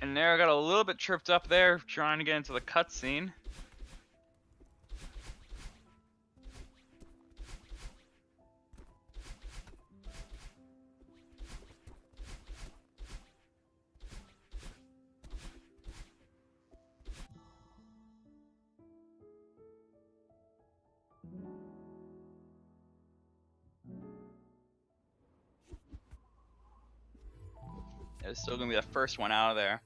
And Nero got a little bit tripped up there trying to get into the cutscene. It's still gonna be the first one out of there.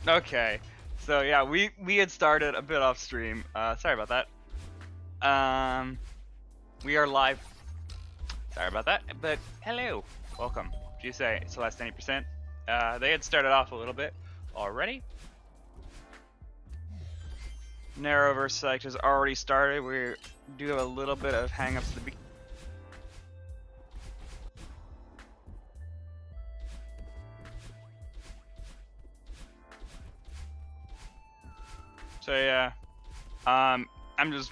Okay, so yeah, we had started a bit off stream. Sorry about that. We are live. Sorry about that, but hello, welcome. GSA, Celeste 90%. They had started off a little bit already. Narrow vs. Psyched has already started. We do have a little bit of hang-ups at the beginning. So yeah, I'm just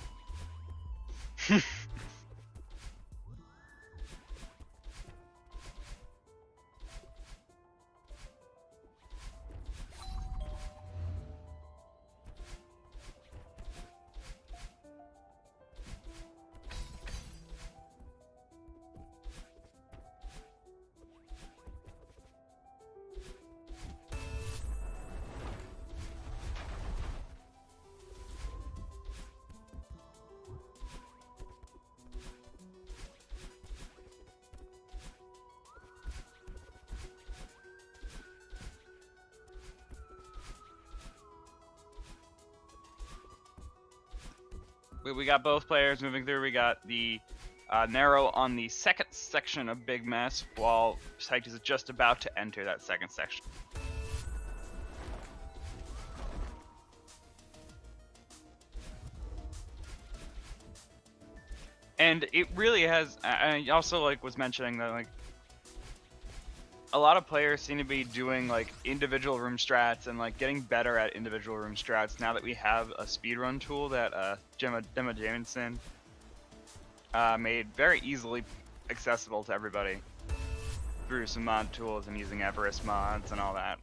we got both players moving through. We got the Narrow on the second section of Big Mess, while Psyched is just about to enter that second section. And it really has. I also was mentioning that a lot of players seem to be doing individual room strats and getting better at individual room strats now that we have a speedrun tool that Gemma Jamison made very easily accessible to everybody through some mod tools and using Everest mods and all that.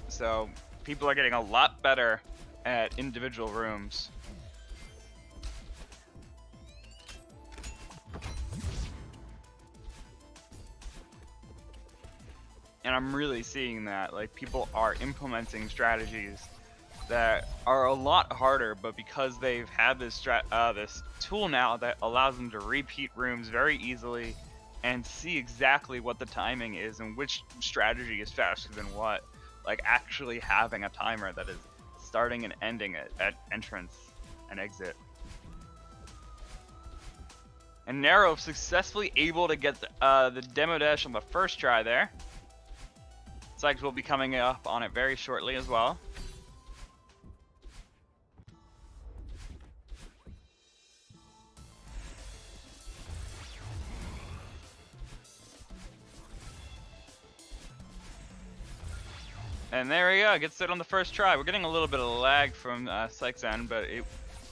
So people are getting a lot better at individual rooms. And I'm really seeing that people are implementing strategies that are a lot harder, but because they've had this this tool now that allows them to repeat rooms very easily and see exactly what the timing is and which strategy is faster than what, actually having a timer that is starting and ending at entrance and exit. And Narrow successfully able to get the demo dash on the first try there. Psyched will be coming up on it very shortly as well. And there we go, gets it on the first try. We're getting a little bit of lag from Psyched's end, but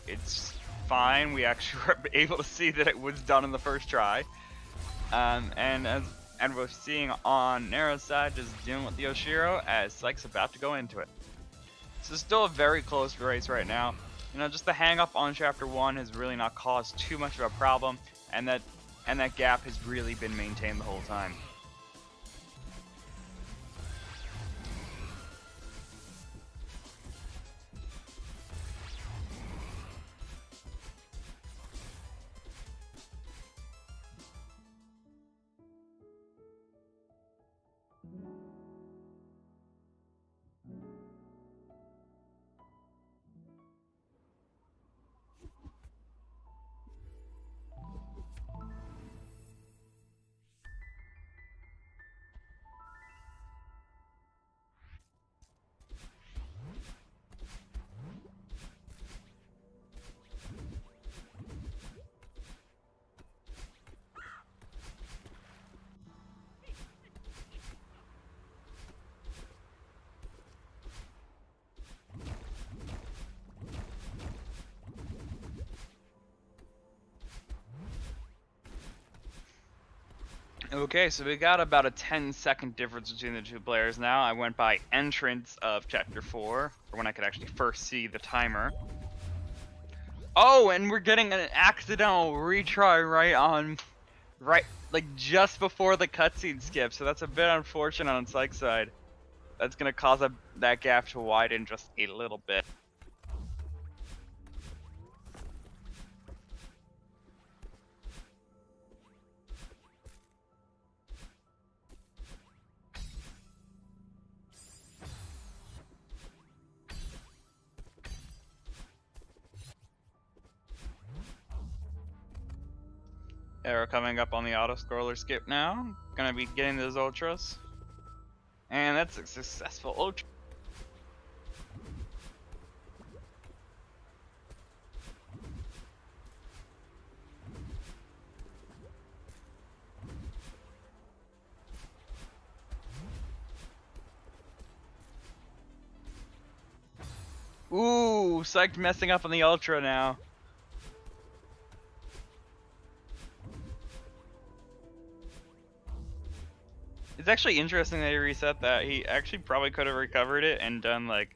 it's fine. We actually were able to see that it was done in the first try. And we're seeing on Narrow's side just dealing with the Yoshiro as Psyched's about to go into it. So it's still a very close race right now. Just the hang up on chapter 1 has really not caused too much of a problem, and that gap has really been maintained the whole time. Okay, so we got about a 10-second difference between the two players now. I went by entrance of chapter 4, or when I could actually first see the timer. Oh, and we're getting an accidental retry right, like just before the cutscene skips, so that's a bit unfortunate on Psych's side. That's gonna cause that gap to widen just a little bit. Arrow coming up on the auto scroller skip now. Gonna be getting those ultras. And that's a successful ultra. Ooh, Psyched messing up on the ultra now. It's actually interesting that he reset that. He actually probably could have recovered it and done like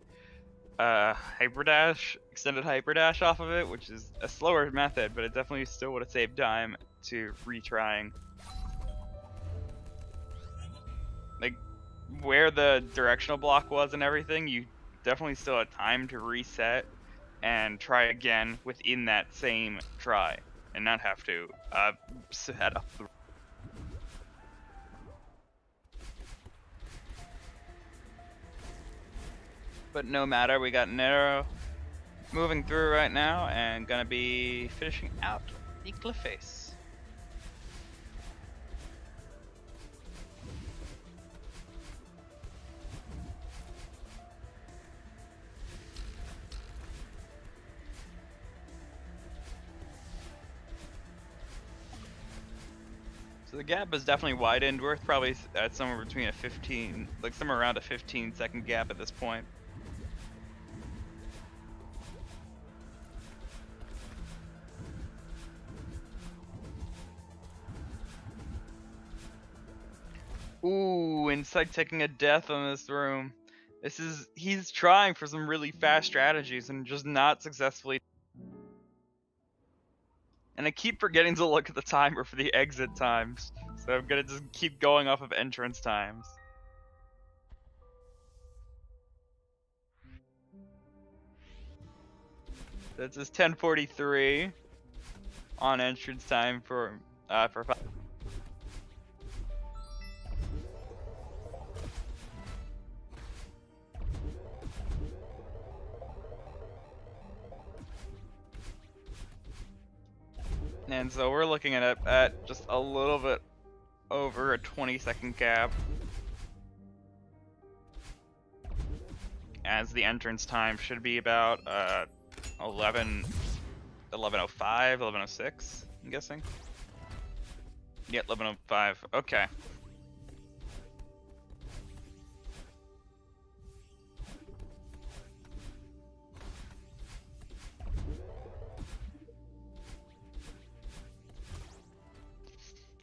hyperdash, extended hyperdash off of it, which is a slower method, but it definitely still would have saved time to retrying. Like where the directional block was and everything, you definitely still had time to reset and try again within that same try and not have to set up the. But no matter, we got Nero moving through right now and gonna be finishing out the cliff face. So the gap is definitely widened. We're probably at somewhere between a 15, like somewhere around a 15-second gap at this point. Ooh, Insight taking a death on this room. He's trying for some really fast strategies and just not successfully. And I keep forgetting to look at the timer for the exit times. So I'm gonna just keep going off of entrance times. This is 10:43 on entrance time for 5. And so we're looking at just a little bit over a 20-second gap as the entrance time should be about 11:05, 11:06, I'm guessing. Yeah, 11:05. Okay.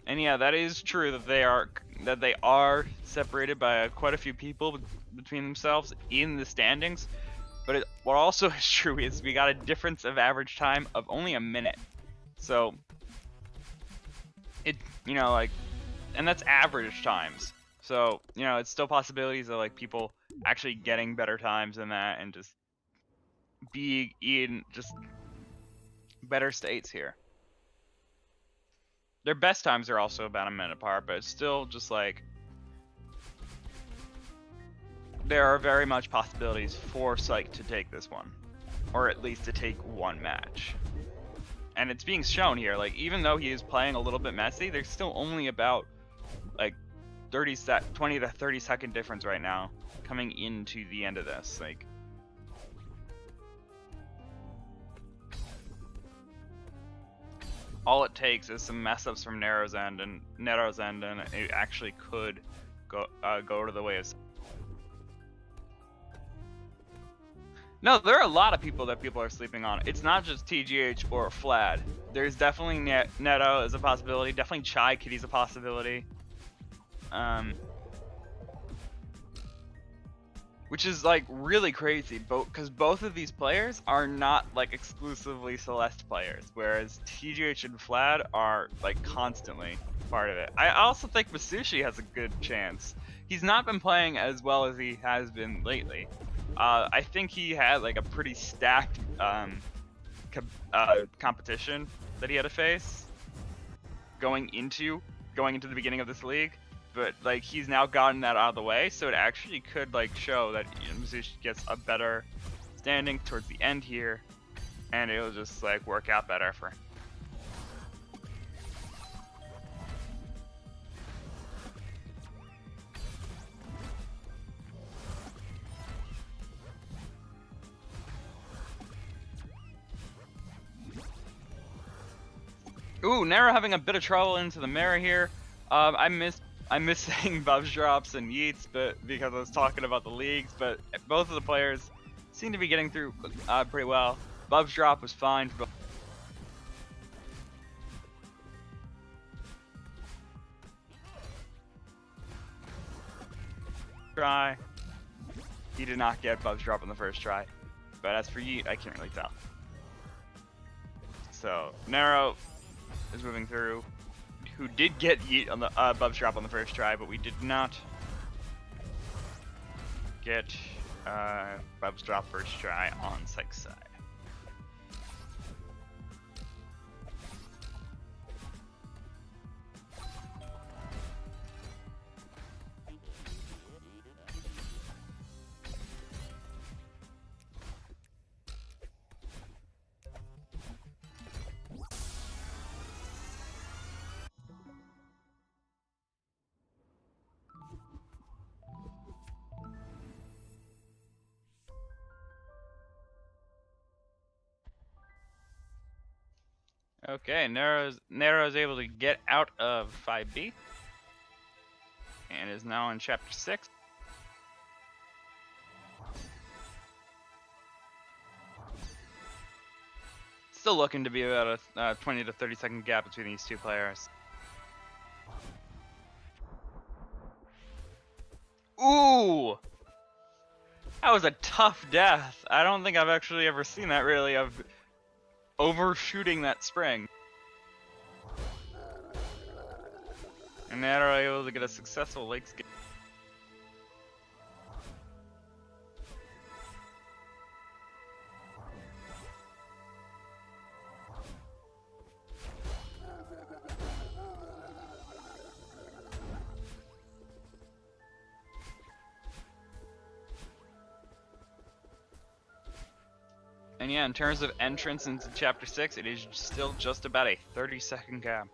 And yeah, that is true that they are separated by quite a few people between themselves in the standings. But what also is true is we got a difference of average time of only a minute. So it, like, and that's average times. So, it's still possibilities of like people actually getting better times than that and just being in just better states here. Their best times are also about a minute apart, but it's still just like there are very much possibilities for Psych to take this one, or at least to take one match. And it's being shown here, like even though he is playing a little bit messy, there's still only about like 20 to 30 second difference right now coming into the end of this. Like all it takes is some mess ups from Nero's end, and it actually could go to the way of. No, there are a lot of people that people are sleeping on. It's not just TGH or Flad. There's definitely Neto is a possibility. Definitely Chai Kitty's a possibility. Which is like really crazy, because both of these players are not like exclusively Celeste players, whereas TGH and Vlad are like constantly part of it. I also think Masushi has a good chance. He's not been playing as well as he has been lately. I think he had like a pretty stacked competition that he had to face going into the beginning of this league. But like he's now gotten that out of the way, so it actually could like show that Masushi gets a better standing towards the end here, and it'll just like work out better for him. Ooh, Nero having a bit of trouble into the mirror here. I miss saying Bubs drops and yeets, but because I was talking about the leagues, but both of the players seem to be getting through pretty well. Bubs drop was fine for both. Try. He did not get Bubs drop on the first try, but as for yeet, I can't really tell. So Nero is moving through. Who did get yeet on the Bubs drop on the first try, but we did not get Bubs drop first try on Psych's side. Okay, Nero is able to get out of 5B and is now in Chapter 6. Still looking to be about a 20 to 30 second gap between these two players. Ooh! That was a tough death. I don't think I've actually ever seen that really, of overshooting that spring. And now are able to get a successful lake skip. And yeah, in terms of entrance into Chapter 6, it is still just about a 30-second gap.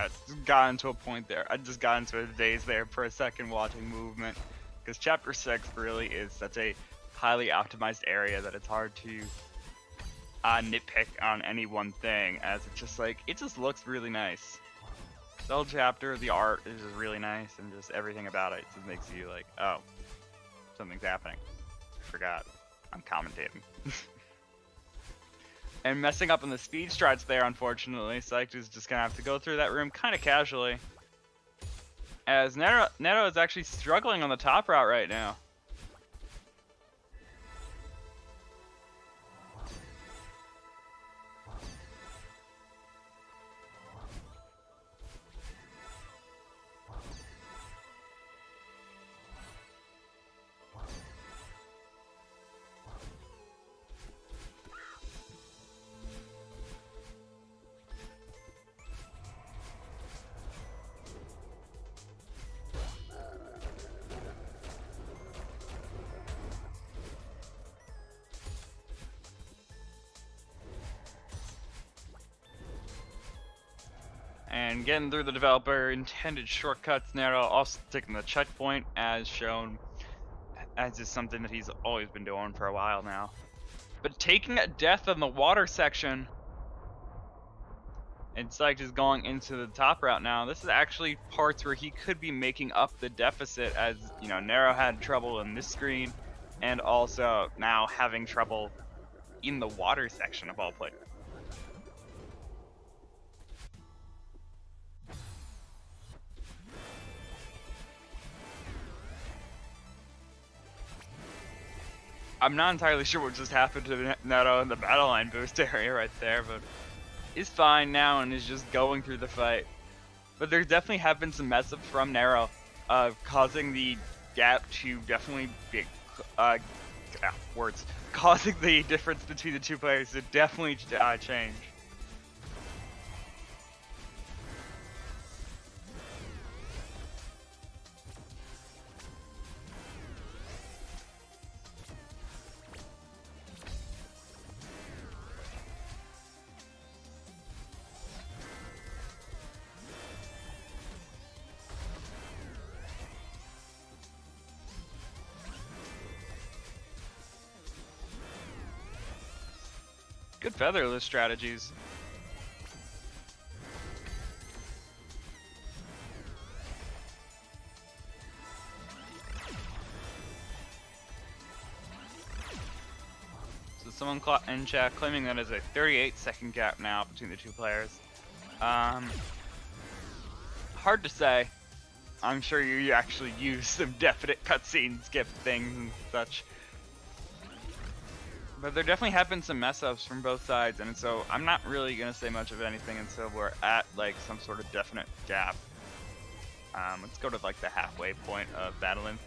It's gotten to a point there. I just got into a daze there for a second watching movement, because Chapter 6 really is such a highly optimized area that it's hard to nitpick on any one thing, as it just looks really nice. The whole chapter, the art is just really nice, and just everything about it just makes you like, oh, something's happening. I forgot. I'm commentating. And messing up on the speed strides there, unfortunately. Psych is just gonna have to go through that room kind of casually. As Nero is actually struggling on the top route right now. And getting through the developer intended shortcuts, Nero also taking the checkpoint as shown, as is something that he's always been doing for a while now. But taking a death in the water section, and Psyched is going into the top route now. This is actually parts where he could be making up the deficit, as you know, Nero had trouble in this screen, and also now having trouble in the water section of all places. I'm not entirely sure what just happened to Nero in the battle line boost area right there, but he's fine now and is just going through the fight. But there definitely have been some mess ups from Nero, causing the gap to definitely be, causing the difference between the two players to definitely change. Good featherless strategies. So someone in chat claiming that is a 38-second gap now between the two players. Hard to say. I'm sure you actually use some definite cutscene skip things and such. But there definitely have been some mess ups from both sides, and so I'm not really gonna say much of anything until we're at like some sort of definite gap. Let's go to like the halfway point of battling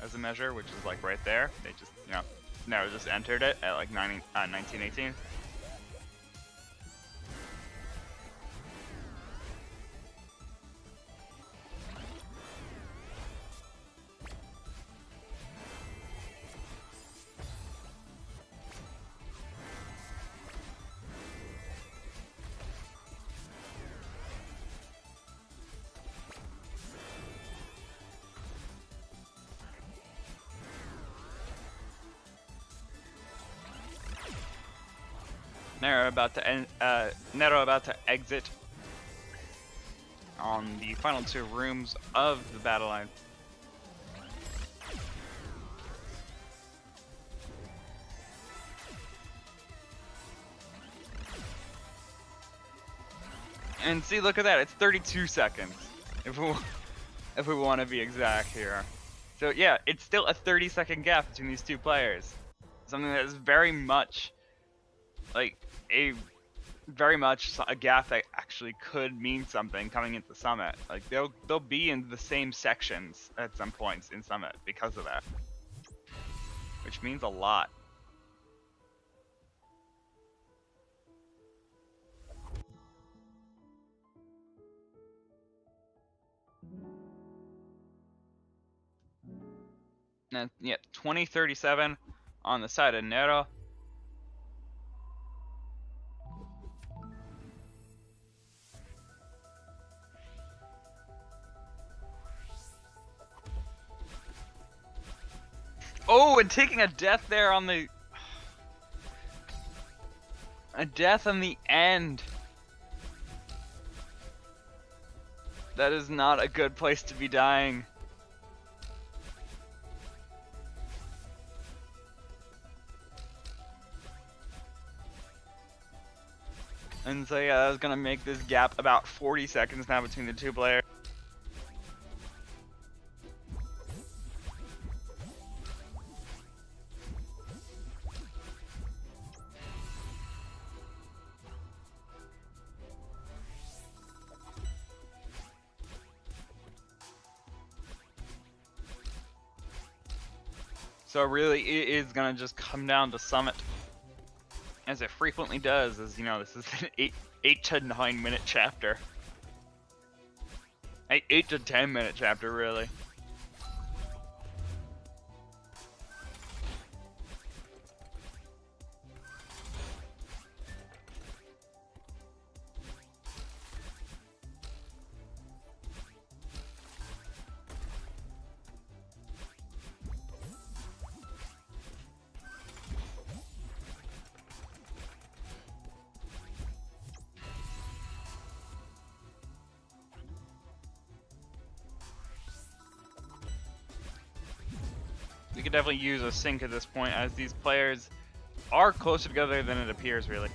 as a measure, which is like right there. They just, you know, Nero just entered it at like 1918. Nero about to exit on the final two rooms of the battle line. And see, look at that, it's 32 seconds, if we want to be exact here. So yeah, it's still a 30-second gap between these two players. Something that is very much like a gap that actually could mean something coming into Summit. Like they'll be in the same sections at some points in Summit because of that, which means a lot. And yeah, 2037 on the side of Nero. Oh, and taking a death there on the... A death on the end. That is not a good place to be dying. And so yeah, that was gonna make this gap about 40 seconds now between the two players. So really, it is gonna just come down to Summit, as it frequently does. As you know, this is an 8 to 9 minute chapter. 8 to 10 minute chapter, really. we could definitely use a sync at this point, as these players are closer together than it appears, really.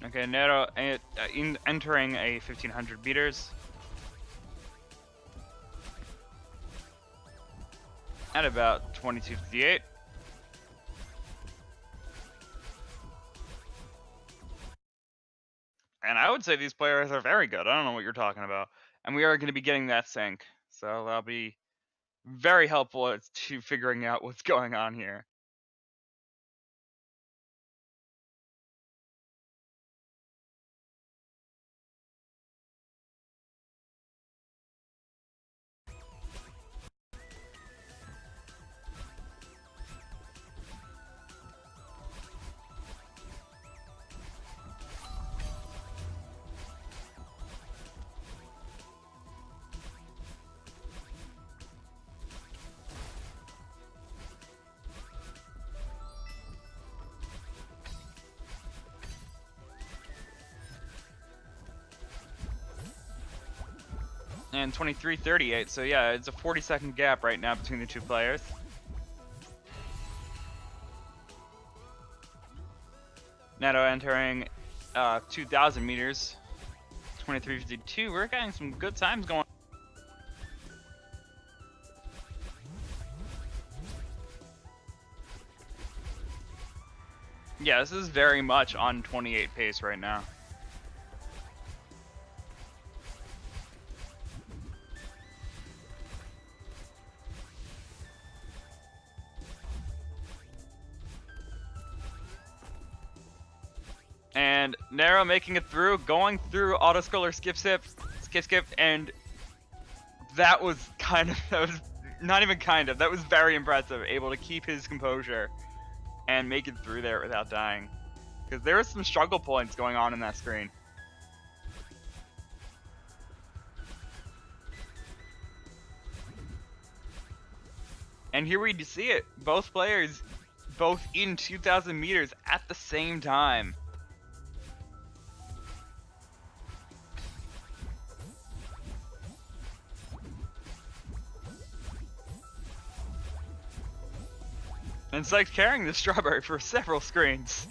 Okay, Nero entering a 1500 meters at about 22:58. And I would say these players are very good. I don't know what you're talking about. And we are going to be getting that sync, so that'll be very helpful to figuring out what's going on here. And 23:38, so yeah, it's a 40-second gap right now between the two players. Neto entering 2,000 meters, 23:52. We're getting some good times going. Yeah, this is very much on 28 pace right now. And Nero making it through, going through auto-scroller skip, and that was that was not even that was very impressive, able to keep his composure and make it through there without dying. Because there were some struggle points going on in that screen. And here we see it, both players, both in 2,000 meters at the same time. And it's like carrying the strawberry for several screens.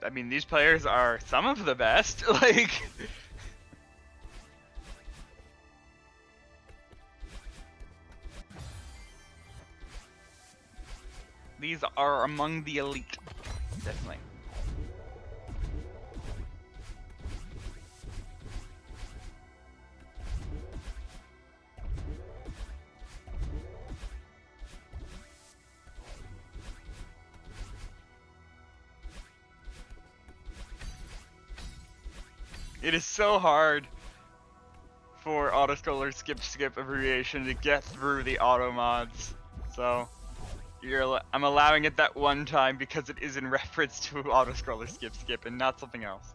I mean, these players are some of the best, like... These are among the elite, definitely. It is so hard for auto-scroller skip abbreviation to get through the auto mods, so... I'm allowing it that one time because it is in reference to auto-scroller skip and not something else.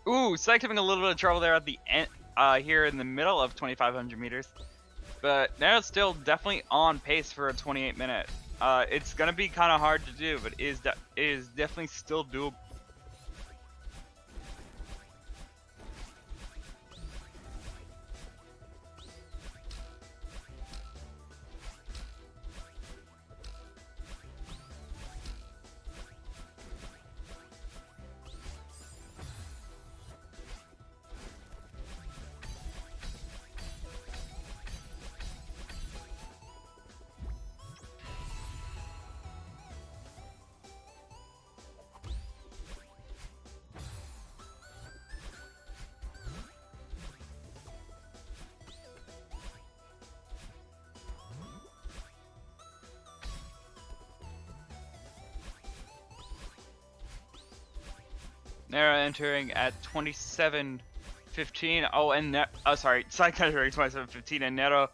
Ooh, Psych having a little bit of trouble there at the end, here in the middle of 2,500 meters. But now it's still definitely on pace for a 28-minute It's gonna be kind of hard to do, but it is definitely still doable. Nara entering at 27:15. Oh, and sorry, Psych entering 27:15, and Nero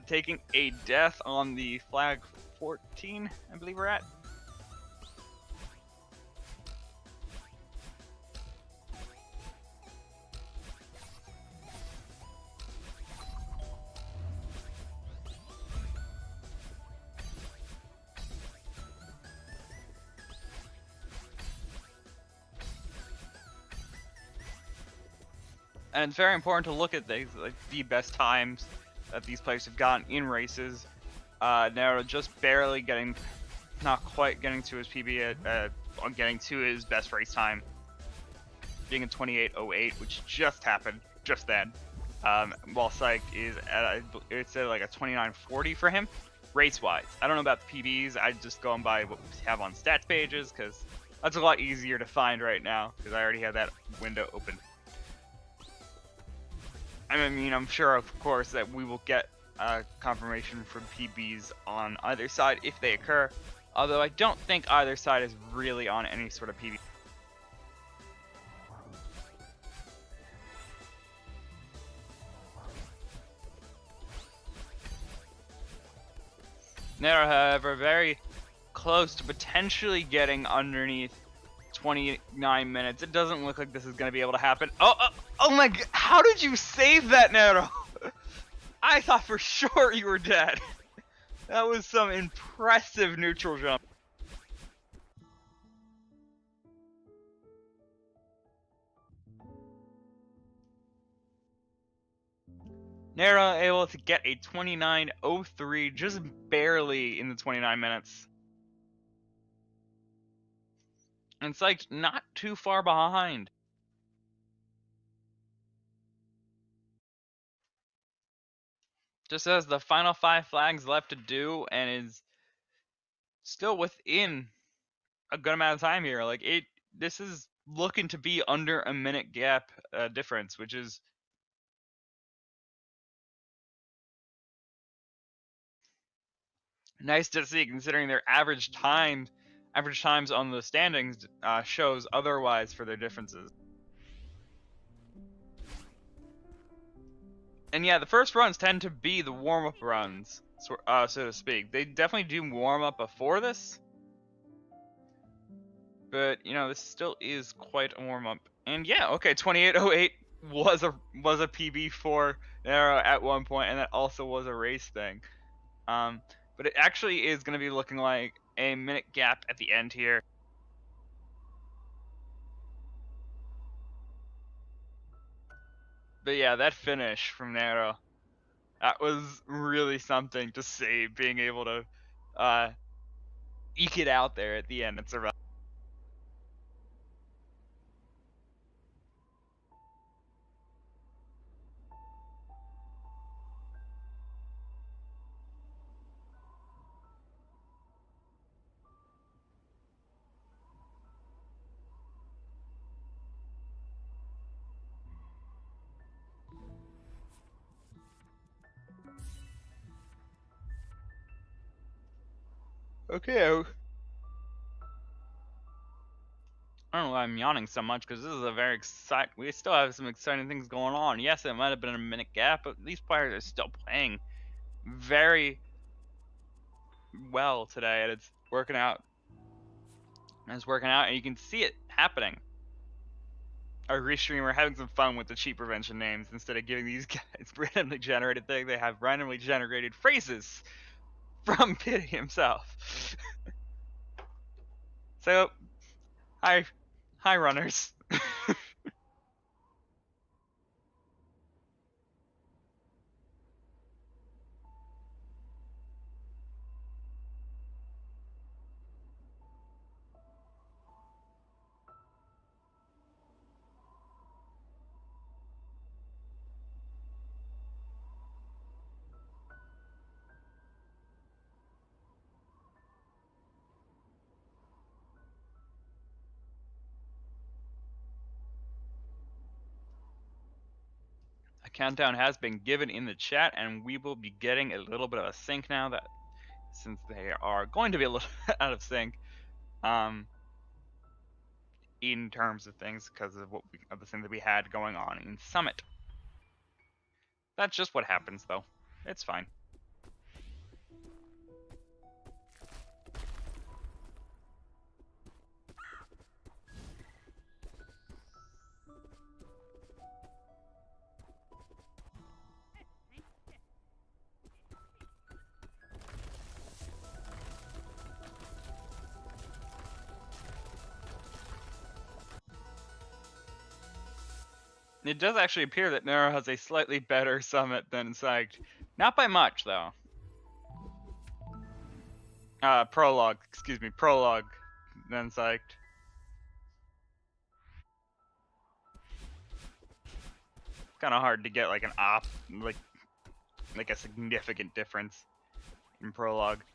taking a death on the flag 14, I believe we're at. And it's very important to look at these, like the best times that these players have gotten in races. Nero just barely getting, not quite getting to his PB, on getting to his best race time, being a 28:08, which just happened just then. While Psych is at, it's at like a 29:40 for him, race-wise. I don't know about the PBs. I just going by what we have on stats pages because that's a lot easier to find right now because I already have that window open. I mean, I'm sure, of course, that we will get confirmation from PBs on either side if they occur, although I don't think either side is really on any sort of PB. Nero, however, very close to potentially getting underneath 29 minutes. It doesn't look like this is going to be able to happen. Oh my god, how did you save that, Nero? I thought for sure you were dead. That was some impressive neutral jump. Nero able to get a 29:03, just barely in the 29 minutes. And Psych not too far behind. Just has the final 5 flags left to do and is still within a good amount of time here. Like this is looking to be under a minute gap difference, which is nice to see considering their average times on the standings shows otherwise for their differences. And yeah, the first runs tend to be the warm-up runs, so to speak. They definitely do warm up before this, but this still is quite a warm-up. And yeah, okay, 28:08 was a PB for Nero at one point, and that also was a race thing. But it actually is going to be looking like a minute gap at the end here. But yeah, that finish from Nero, that was really something to see, being able to eke it out there at the end and survive. Okay. I don't know why I'm yawning so much, because this is a very exciting. We still have some exciting things going on. Yes, it might have been a minute gap, but these players are still playing very well today, and it's working out. And you can see it happening. Our restreamer having some fun with the cheat prevention names instead of giving these guys randomly generated things. They have randomly generated phrases from Pity himself. So, hi runners. A countdown has been given in the chat, and we will be getting a little bit of a sync now, that since they are going to be a little out of sync, in terms of things because of the thing that we had going on in Summit. That's just what happens, though. It's fine. It does actually appear that Nero has a slightly better Summit than Psyched. Not by much, though. Prologue, excuse me, Prologue than Psyched. Kind of hard to get like like a significant difference in Prologue.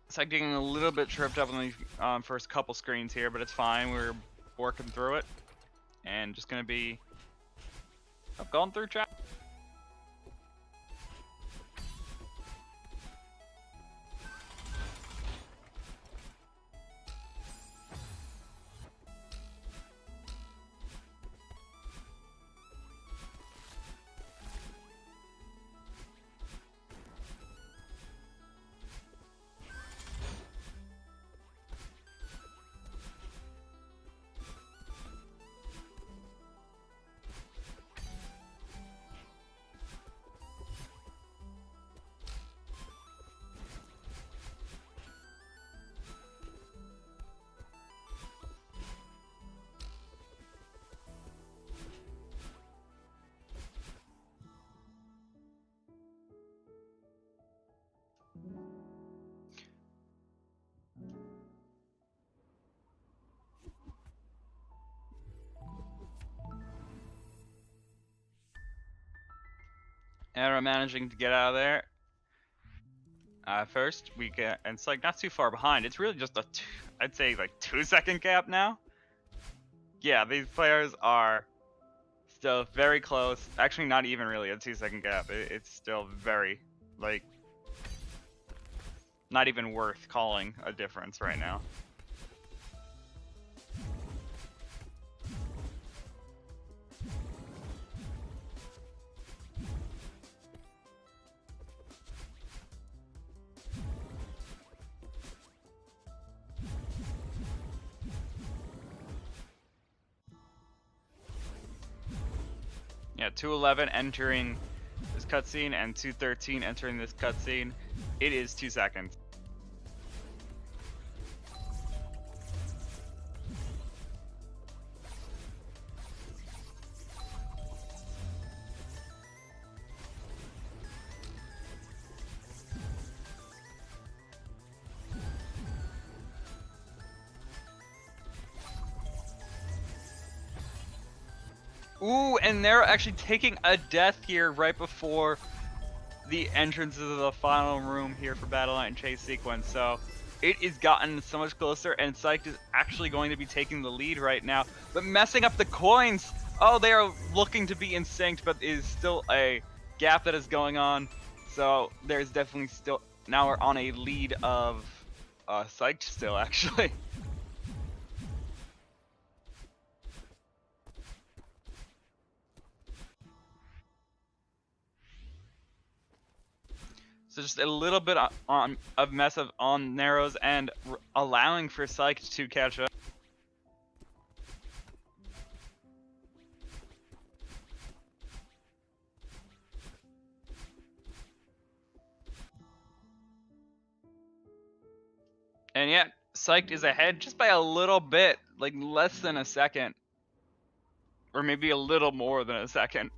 Psyched getting a little bit tripped up on the first couple screens here, but it's fine. We're working through it, and just gonna be going through chat. Arrow managing to get out of there. First, we get, and it's like not too far behind. It's really just I'd say like 2-second gap now. Yeah, these players are still very close. Actually, not even really a 2-second gap. It's still very, like, not even worth calling a difference right now. Yeah, 211 entering this cutscene and 213 entering this cutscene. It is 2 seconds. Ooh, and they're actually taking a death here right before the entrance of the final room here for Battle Line Chase sequence. So it is gotten so much closer, and Psyched is actually going to be taking the lead right now, but messing up the coins. Oh, they are looking to be in sync, but is still a gap that is going on. So there's definitely still, now we're on a lead of Psyched still, actually. So just a little bit of mess on Narrows and allowing for Psyched to catch up. And yeah, Psyched is ahead just by a little bit, like less than a second. Or maybe a little more than a second.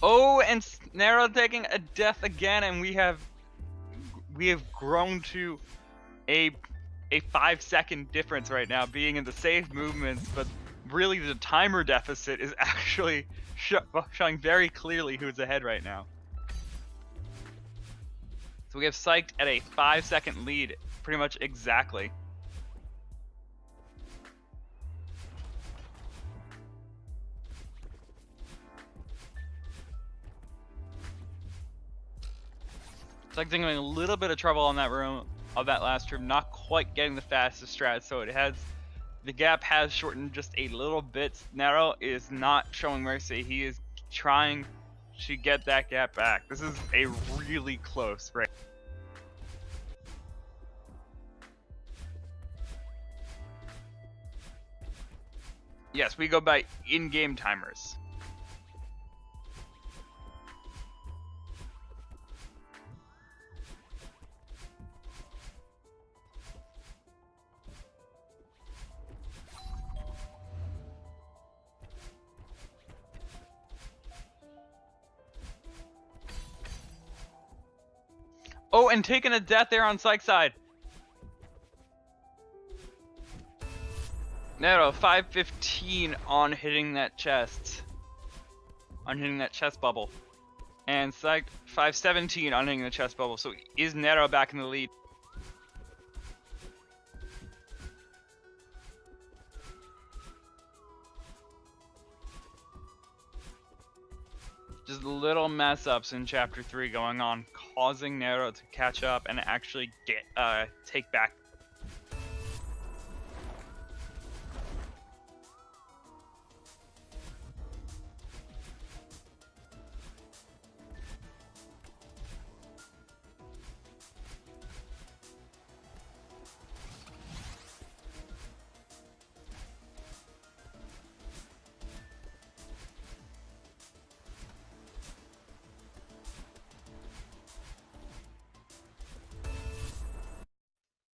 Oh, and Snarrow taking a death again, and we have grown to a 5-second difference right now, being in the safe movements, but really the timer deficit is actually showing very clearly who's ahead right now. So we have Psyched at a 5-second lead, pretty much exactly. Psyched having a little bit of trouble on that room of that last room, not quite getting the fastest strat, so it has the gap has shortened just a little bit. Snarrow is not showing mercy. He is trying to get that gap back. This is a really close race. Yes, we go by in-game timers. Oh, and taking a death there on Psych's side. No, 515 on hitting that chest. On hitting that chest bubble. And Psych 517 on hitting the chest bubble. So is Nero back in the lead? Just little mess ups in chapter 3 going on, causing Nero to catch up and actually get take back.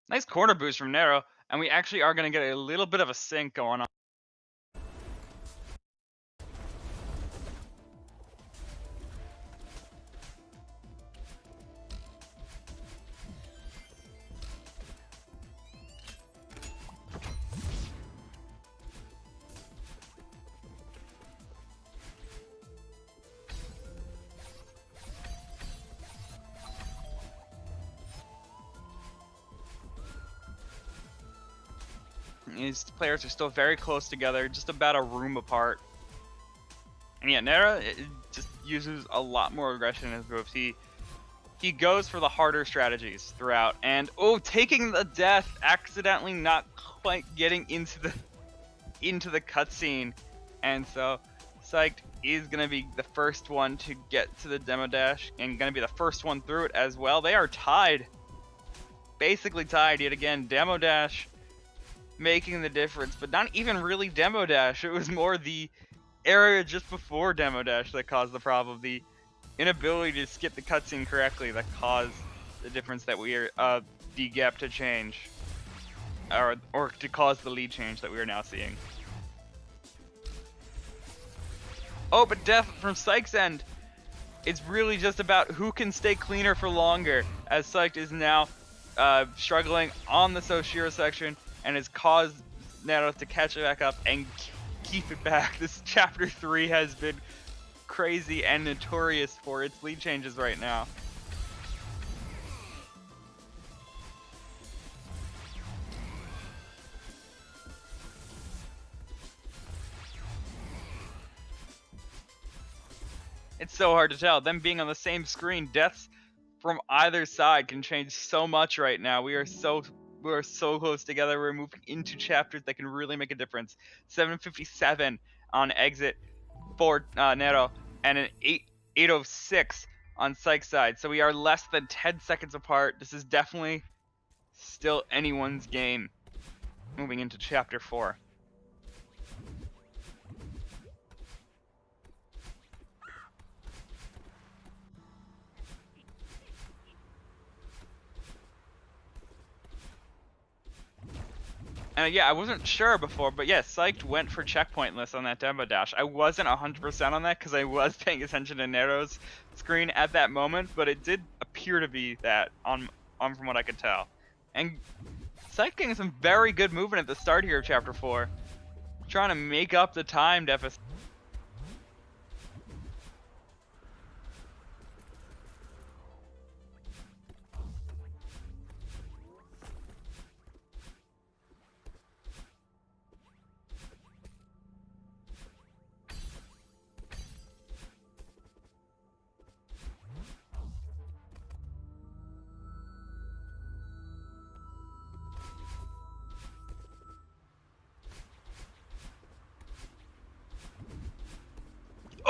Nice corner boost from Nero, and we actually are going to get a little bit of a sync going on. These players are still very close together, just about a room apart. And yeah, Nero just uses a lot more aggression in his moves. He goes for the harder strategies throughout, and oh, taking the death, accidentally not quite getting into the cutscene, and so Psyched is gonna be the first one to get to the demo dash and gonna be the first one through it as well. They are tied, basically tied yet again. Demo dash making the difference, but not even really demo dash. It was more the area just before demo dash that caused the problem. The inability to skip the cutscene correctly that caused the difference that we are the gap to change, or to cause the lead change that we are now seeing. Oh, but death from Psych's end. It's really just about who can stay cleaner for longer, as Psyched is now struggling on the Soshiro section and has caused Nero to catch it back up and keep it back. This chapter 3 has been crazy and notorious for its lead changes right now. It's so hard to tell. Them being on the same screen, deaths from either side can change so much right now. We are so close together. We're moving into chapters that can really make a difference. 7:57 on exit for Nero, and an 8:06 on Psych side. So we are less than 10 seconds apart. This is definitely still anyone's game moving into chapter 4. And yeah, I wasn't sure before, but yeah, Psyched went for checkpointless on that demo dash. I wasn't 100% on that because I was paying attention to Nero's screen at that moment, but it did appear to be that on from what I could tell. And Psyched getting some very good movement at the start here of chapter 4, trying to make up the time deficit.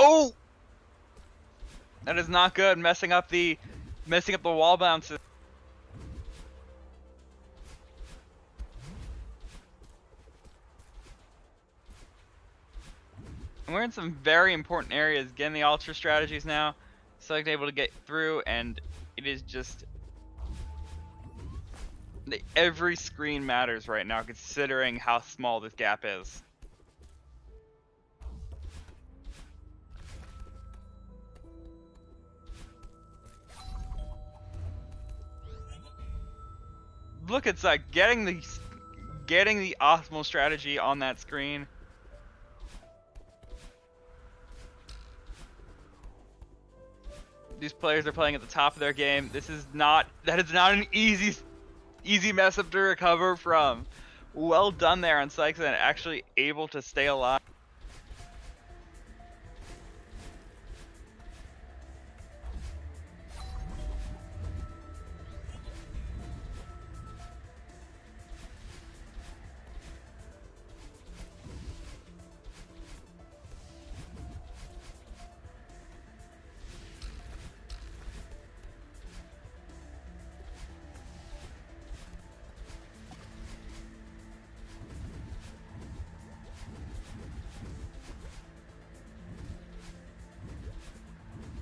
Oh! That is not good, messing up the wall bounces. And we're in some very important areas, getting the ultra strategies now. Select able to get through, and it is just every screen matters right now, considering how small this gap is. Look at that, getting the optimal strategy on that screen. These players are playing at the top of their game. That is not an easy mess up to recover from. Well done there on Sykes, and actually able to stay alive.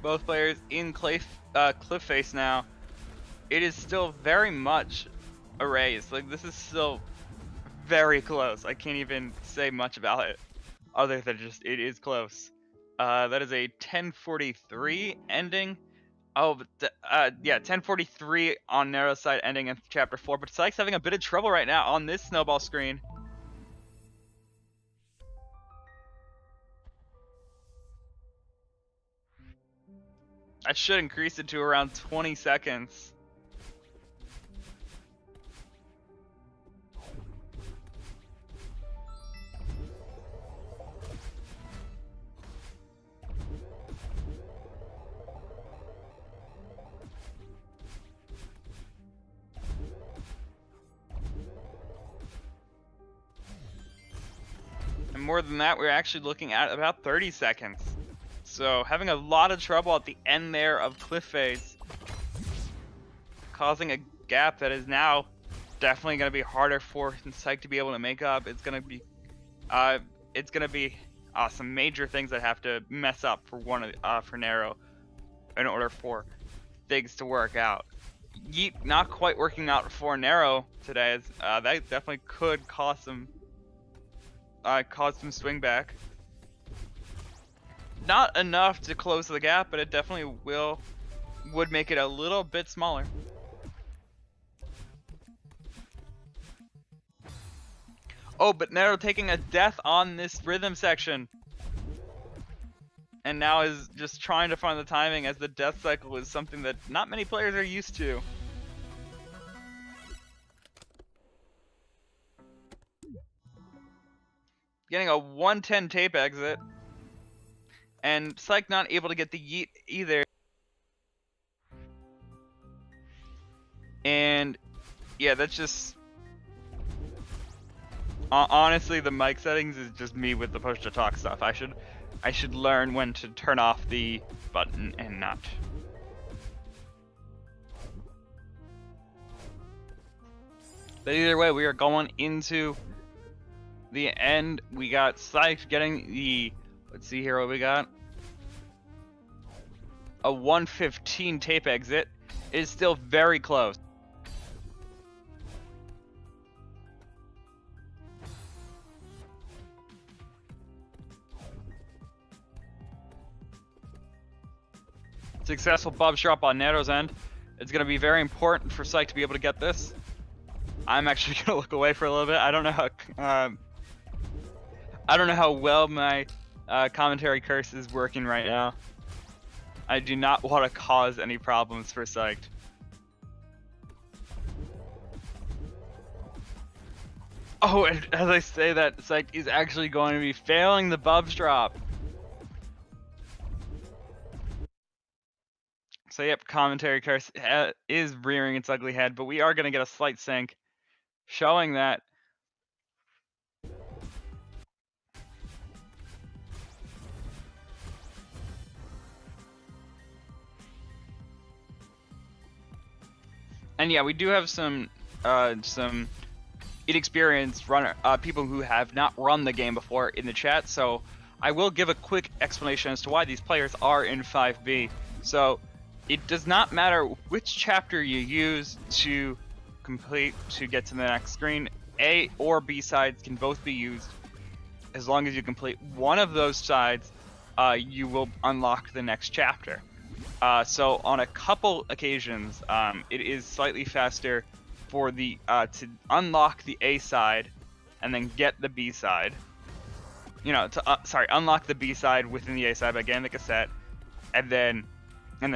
Both players in cliff face now. It is still very much a race. Like, this is still very close. I can't even say much about it other than just it is close. That is a 10:43 ending. Oh, but yeah, 10:43 on narrow side ending in chapter 4. But Sykes having a bit of trouble right now on this snowball screen. I should increase it to around 20 seconds. And more than that, we're actually looking at about 30 seconds. So having a lot of trouble at the end there of cliff face, causing a gap that is now definitely going to be harder for Psych to be able to make up. It's going to be some major things that have to mess up for for Nero in order for things to work out. Yeet not quite working out for Nero today. That definitely could cause some swing back. Not enough to close the gap, but it definitely would make it a little bit smaller. Oh, but Nero taking a death on this rhythm section. And now is just trying to find the timing, as the death cycle is something that not many players are used to. Getting a 110 tape exit. And Psych not able to get the yeet either. Yeah, that's just... honestly, the mic settings is just me with the push to talk stuff. I should learn when to turn off the button and not. But either way, we are going into the end. We got Psyched getting the... Let's see here what we got. A 115 tape exit. It is still very close. Successful bubs drop on Nero's end. It's going to be very important for Psych to be able to get this. I'm actually going to look away for a little bit. I don't know how well my commentary curse is working right now. I do not want to cause any problems for Psyched. Oh, and as I say that, Psyched is actually going to be failing the bubs drop. So yep, commentary curse is rearing its ugly head, but we are going to get a slight sync, showing that and yeah, we do have some inexperienced runner people who have not run the game before in the chat, so I will give a quick explanation as to why these players are in 5B. So it does not matter which chapter you use to complete to get to the next screen. A or B sides can both be used. As long as you complete one of those sides, you will unlock the next chapter. So on a couple occasions, it is slightly faster for the to unlock the A side and then get the B side. You know, to unlock the B side within the A side by getting the cassette, and then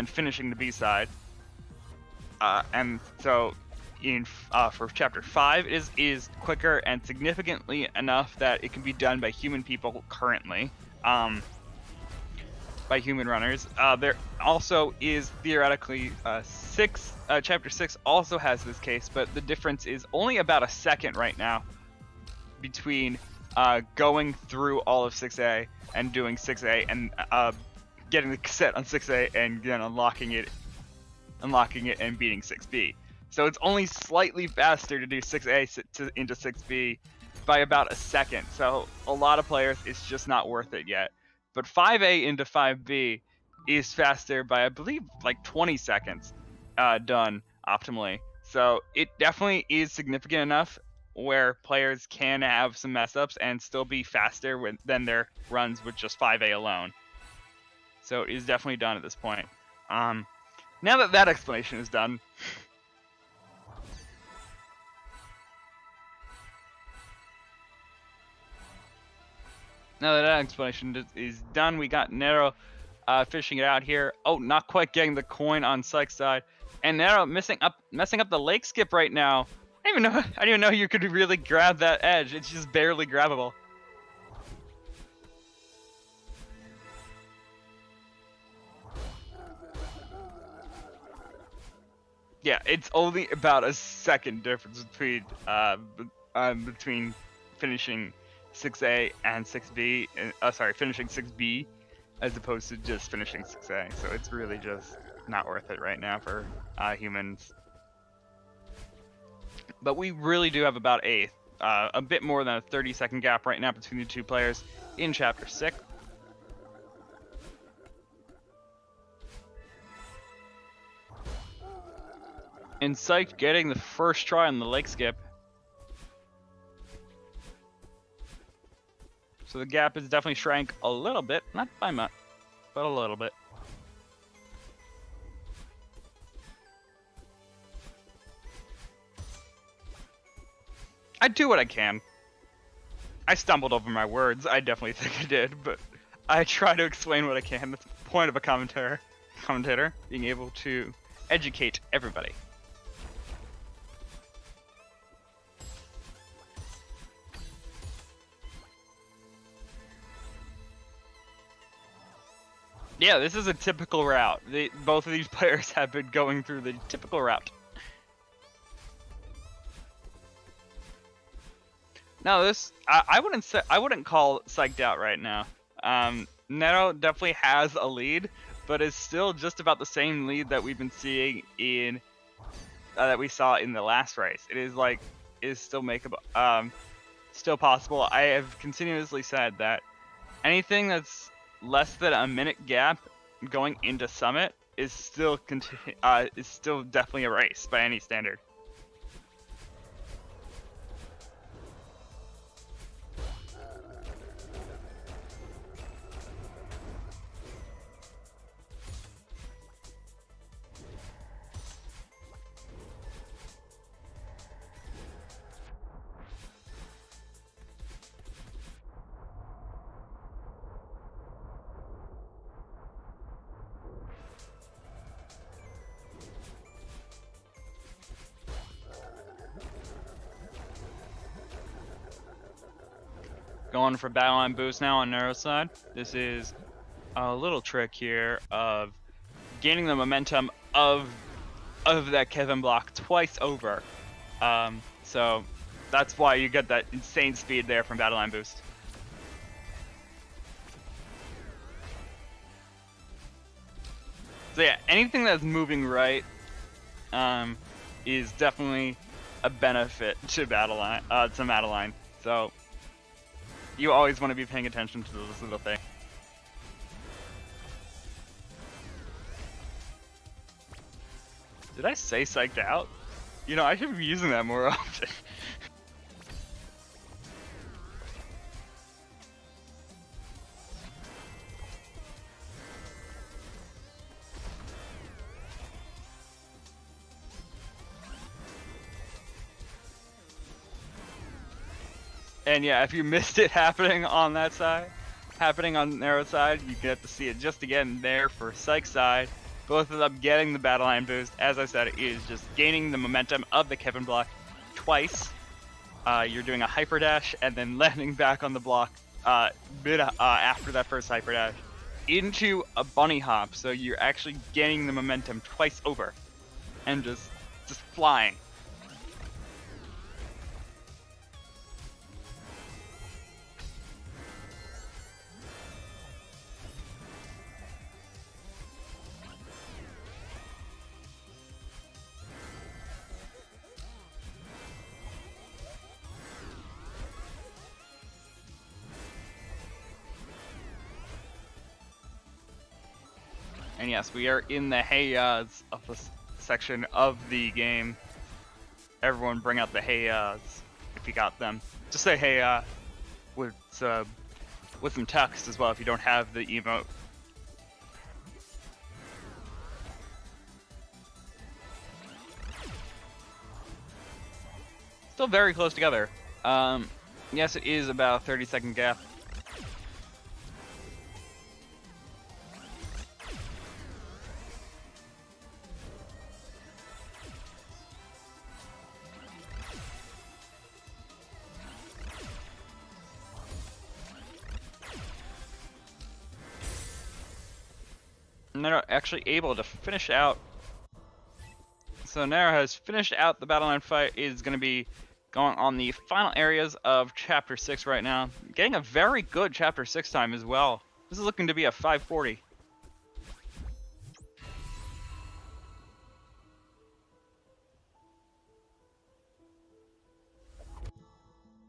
finishing the B side. And so for chapter 5 is quicker and significantly enough that it can be done by human people currently. By human runners. There also is theoretically chapter 6 also has this case, but the difference is only about a second right now between going through all of 6A and doing 6A and getting the cassette on 6A and then unlocking it and beating 6B. So it's only slightly faster to do 6A into 6B by about a second. So a lot of players, it's just not worth it yet. But 5A into 5B is faster by, I believe, like 20 seconds done optimally. So it definitely is significant enough where players can have some mess ups and still be faster than their runs with just 5A alone. So it is definitely done at this point. Now that explanation is done, now that explanation is done, we got Nero fishing it out here. Oh, not quite getting the coin on Psych's side, and Nero messing up the lake skip right now. I didn't even know you could really grab that edge. It's just barely grabbable. Yeah, it's only about a second difference between finishing 6A and 6B. Finishing 6B as opposed to just finishing 6A. So it's really just not worth it right now for humans. But we really do have about a bit more than a 30-second gap right now between the two players in Chapter 6. And Psych getting the first try on the lake skip. So the gap is definitely shrank a little bit, not by much, but a little bit. I do what I can. I stumbled over my words, I definitely think I did, but I try to explain what I can. That's the point of a commentator, being able to educate everybody. Yeah, this is a typical route. Both of these players have been going through the typical route. No, this I wouldn't say I wouldn't call psyched out right now. Nero definitely has a lead, but it's still just about the same lead that we've been seeing in that we saw in the last race. It is like is still makeable, still possible. I have continuously said that anything that's less than a minute gap going into Summit is still definitely a race by any standard. Going for battle line boost now on Nero's side. This is a little trick here of gaining the momentum of that Kevin block twice over. So that's why you get that insane speed there from battle line boost. So yeah, anything that's moving right is definitely a benefit to Madeline. So you always want to be paying attention to those little things. Did I say psyched out? You know, I should be using that more often. And yeah, if you missed it happening on that side, happening on the Nero side, you get to see it just again there for Psych side. Both of them getting the battle line boost. As I said, it is just gaining the momentum of the Kevin block twice. You're doing a hyper dash and then landing back on the block after that first hyper dash into a bunny hop. So you're actually gaining the momentum twice over and just flying. And yes, we are in the hey-ya's of the section of the game. Everyone bring out the hey-ya's if you got them. Just say hey with some text as well if you don't have the emote. Still very close together. Yes, it is about a 30-second gap. Nero actually able to finish out. So Nero has finished out the battle line fight. Is going to be going on the final areas of Chapter 6 right now. Getting a very good Chapter 6 time as well. This is looking to be a 540.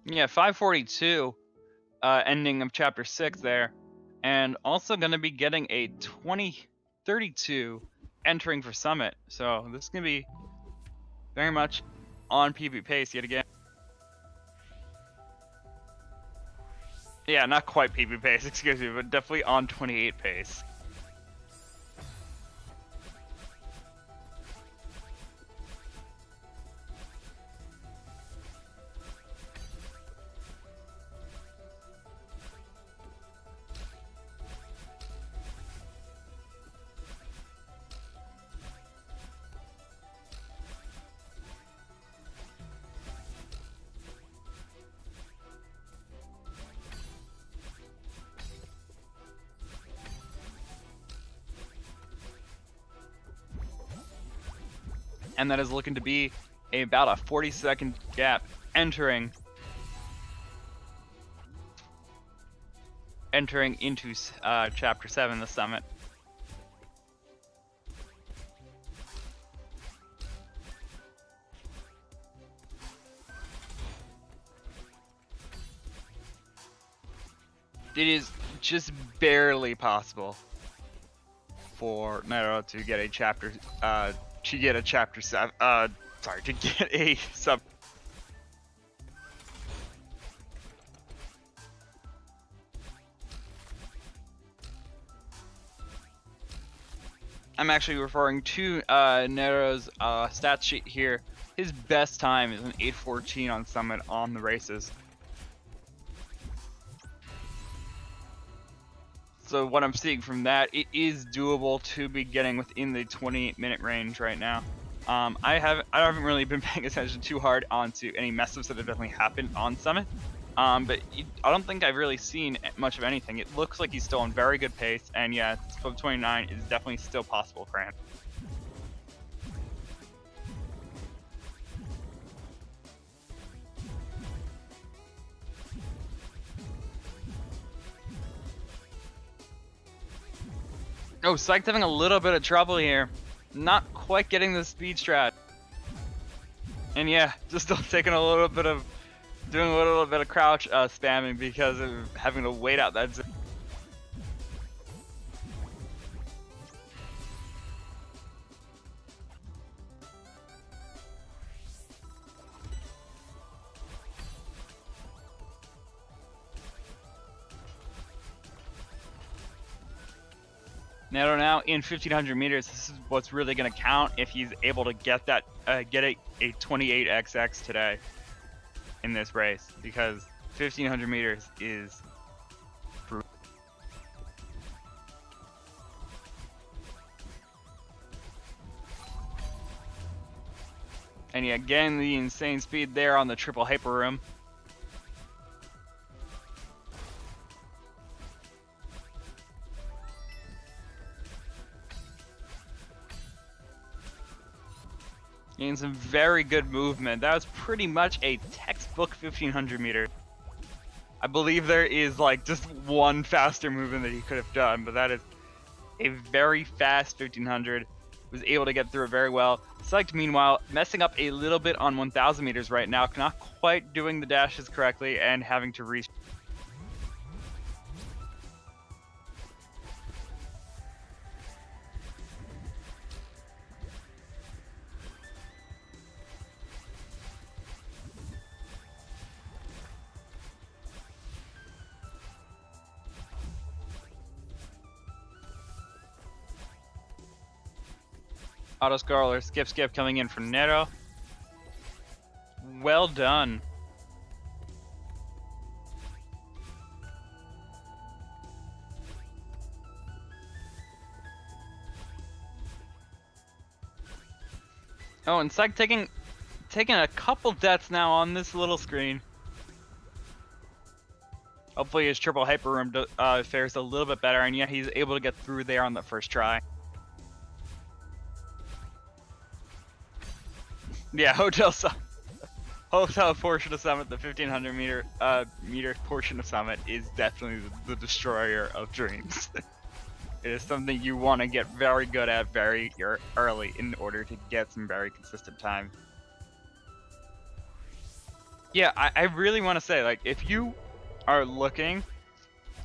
Yeah, 542 ending of Chapter 6 there. And also going to be getting a 2032 entering for Summit. So this is going to be very much on PB pace yet again. Yeah, not quite PB pace, excuse me, but definitely on 28 pace. And that is looking to be about a 40-second gap entering entering into Chapter 7, the summit. It is just barely possible for Nero to get a chapter, to get a sub. I'm actually referring to Nero's stat sheet here. His best time is an 8:14 on Summit on the races. So what I'm seeing from that, it is doable to be getting within the 28-minute range right now. I haven't really been paying attention too hard onto any mess-ups that have definitely happened on Summit. But I don't think I've really seen much of anything. It looks like he's still on very good pace, and yeah, Sub 29 is definitely still possible for him. Oh, Psych's having a little bit of trouble here. Not quite getting the speed strat. And yeah, just still taking a little bit of, doing a little bit of crouch spamming because of having to wait out that zone. Now in 1500 meters, this is what's really going to count if he's able to get that, get a 28xx today in this race, because 1500 meters is brutal. And yeah, again, the insane speed there on the triple hyper room. Getting some very good movement. That was pretty much a textbook 1500 meter. I believe there is like just one faster movement that he could have done, but that is a very fast 1500. Was able to get through it very well. Psyched, meanwhile, messing up a little bit on 1000 meters right now, not quite doing the dashes correctly and having to reach. Auto scroller, skip coming in from Nero. Well done. Oh, and Psych taking a couple deaths now on this little screen. Hopefully his triple hyper room fares a little bit better, and yeah, he's able to get through there on the first try. Yeah, hotel portion of Summit, the 1500 meter portion of Summit is definitely the destroyer of dreams. It is something you want to get very good at very early in order to get some very consistent time. Yeah, I really want to say, like, if you are looking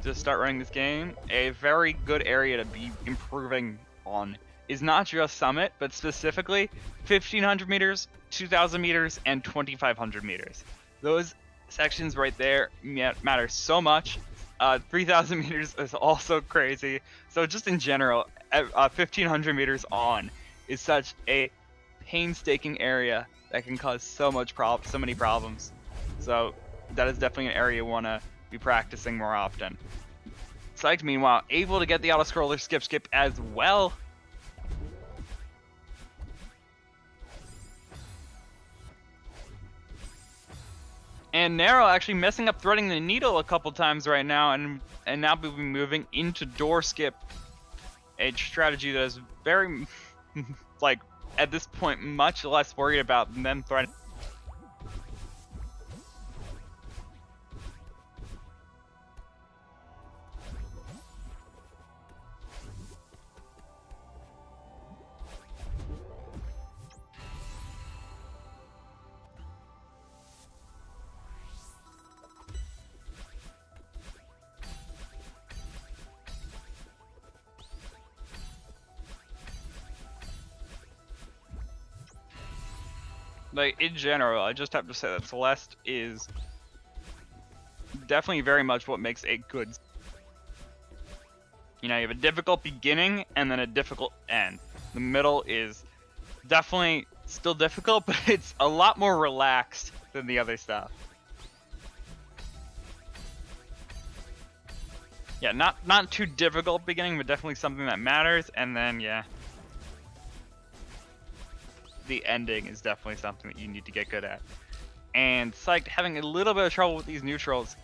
to start running this game, a very good area to be improving on is not just Summit, but specifically 1500 meters, 2000 meters, and 2500 meters. Those sections right there matter so much. 3000 meters is also crazy. So just in general, 1500 meters on is such a painstaking area that can cause so many problems. So that is definitely an area you want to be practicing more often. Psyched, meanwhile, able to get the auto scroller skip as well. And Nero actually messing up threading the needle a couple times right now, and now we'll be moving into door skip, a strategy that is very, like, at this point, much less worried about them threading. Like, in general, I just have to say that Celeste is definitely very much what makes a good... You know, you have a difficult beginning and then a difficult end. The middle is definitely still difficult, but it's a lot more relaxed than the other stuff. Yeah, not too difficult beginning, but definitely something that matters, and then, yeah. The ending is definitely something that you need to get good at. And Psyched having a little bit of trouble with these neutrals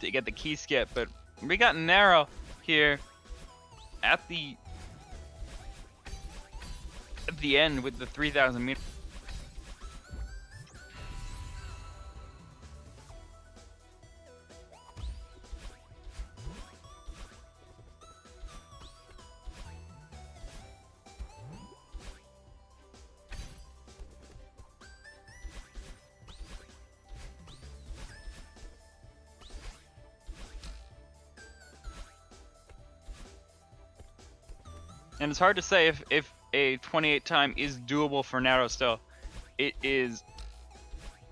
to get the key skip, but we got Narrow here at the end with the 3,000 meters. And it's hard to say if a 28 time is doable for Narrow still. It is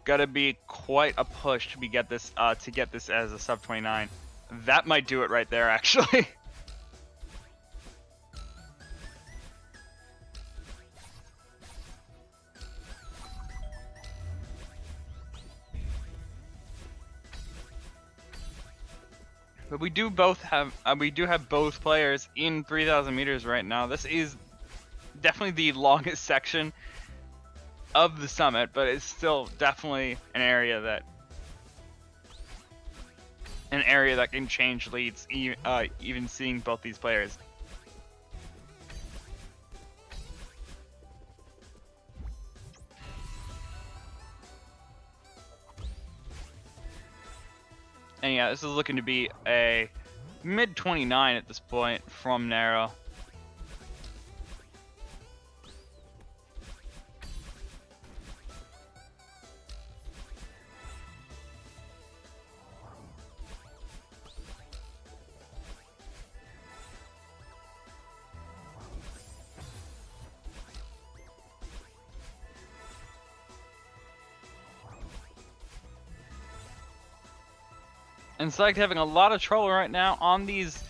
gotta be quite a push to get this as a sub 29. That might do it right there, actually. But we do have both players in 3,000 meters right now. This is definitely the longest section of the summit, but it's still definitely an area that can change leads, even seeing both these players. And yeah, this is looking to be a mid 29 at this point from Narrow. And Psyched having a lot of trouble right now on these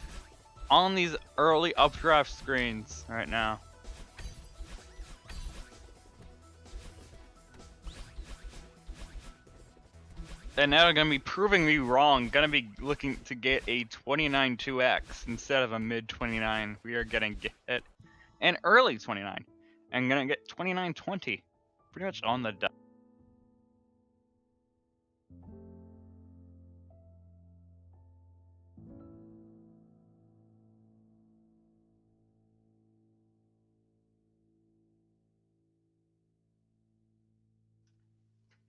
early updraft screens right now. And now they're going to be proving me wrong. Going to be looking to get a 29 2x instead of a mid 29. We are going to get an early 29. And going to get 29 20. Pretty much on the dot.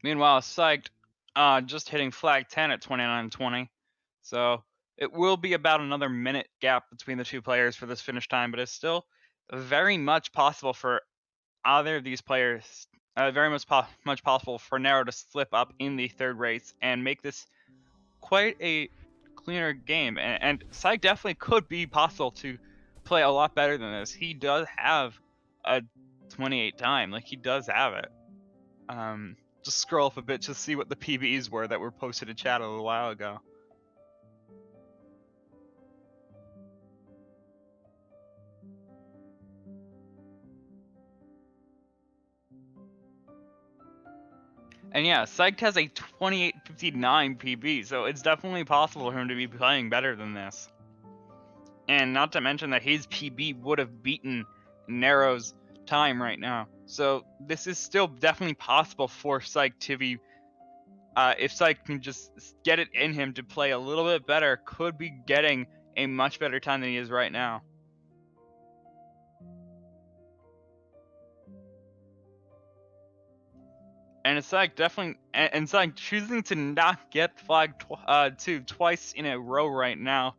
Meanwhile, Psyched just hitting flag 10 at 29:20. So it will be about another minute gap between the two players for this finish time, but it's still very much possible for either of these players, very much possible for Narrow to slip up in the third race and make this quite a cleaner game. And Psych definitely could be possible to play a lot better than this. He does have a 28 time, like he does have it. Just scroll up a bit to see what the PBs were that were posted in chat a little while ago. And yeah, Psyched has a 28:59 PB, so it's definitely possible for him to be playing better than this. And not to mention that his PB would have beaten Narrow's time right now. So this is still definitely possible for Psyched to be, if Psyched can just get it in him to play a little bit better, could be getting a much better time than he is right now. And it's like definitely, and it's like choosing to not get flag 2 twice in a row right now.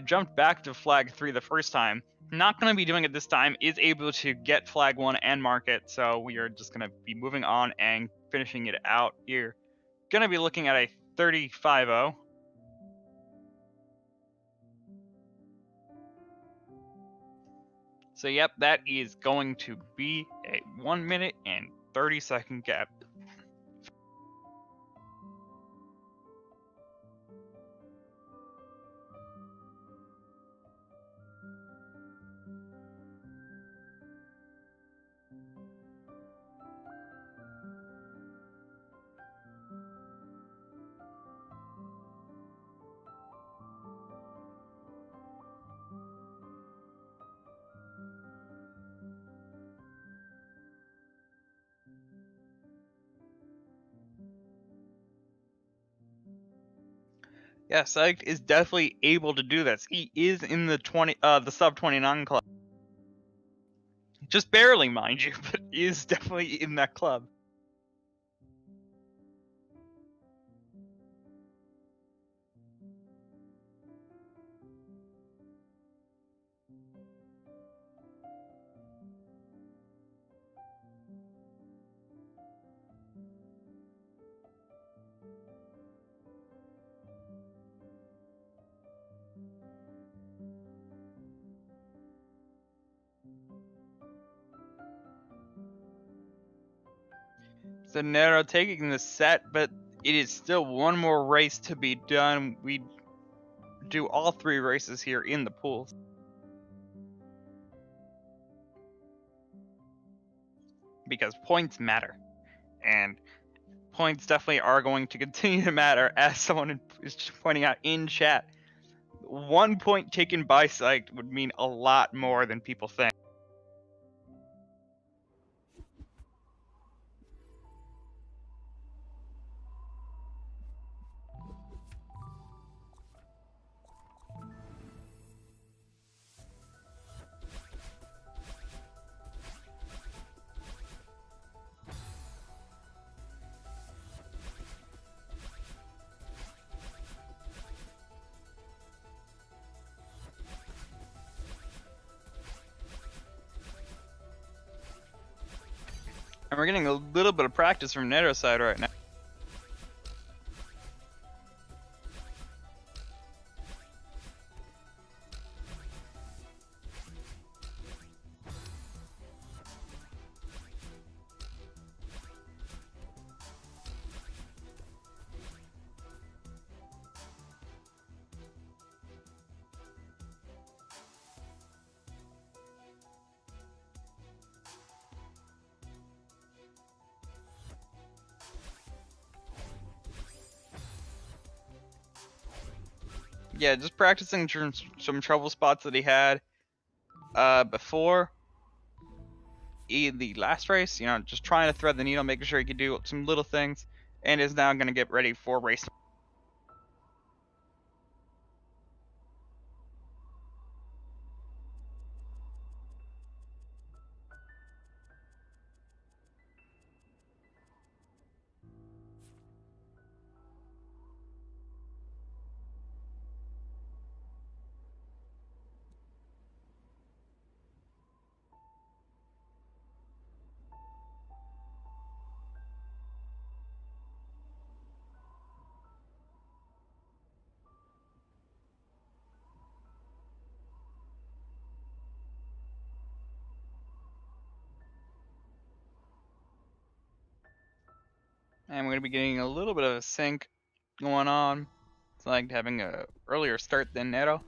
Jumped back to flag 3 the first time. Not going to be doing it this time. Is able to get flag 1 and mark it. So we are just going to be moving on and finishing it out here. Going to be looking at a 35-0. So yep, that is going to be a 1 minute and 30-second gap. Yeah, Psyched is definitely able to do this. He is in the the sub 29 club. Just barely, mind you, but is definitely in that club. So Nero taking the set, but it is still one more race to be done. We do all 3 races here in the pools. Because points matter. And points definitely are going to continue to matter, as someone is pointing out in chat. 1 point taken by Psyched would mean a lot more than people think. And we're getting a little bit of practice from Nero's side right now. Yeah, just practicing some trouble spots that he had before in the last race. You know, just trying to thread the needle, making sure he could do some little things, and is now going to get ready for race. And we're going to be getting a little bit of a sync going on. It's like having a earlier start than Nero.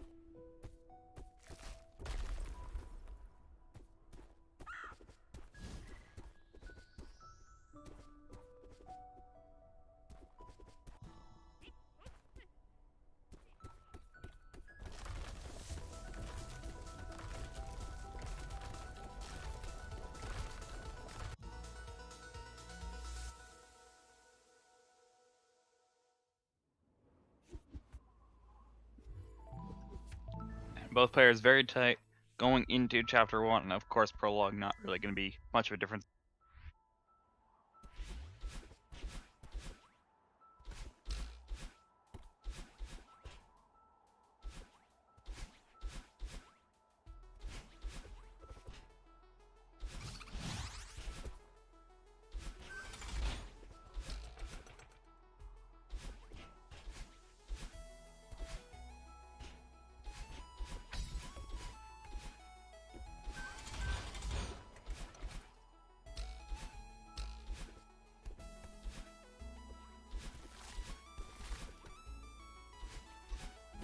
Both players very tight going into chapter 1, and of course prologue not really going to be much of a difference.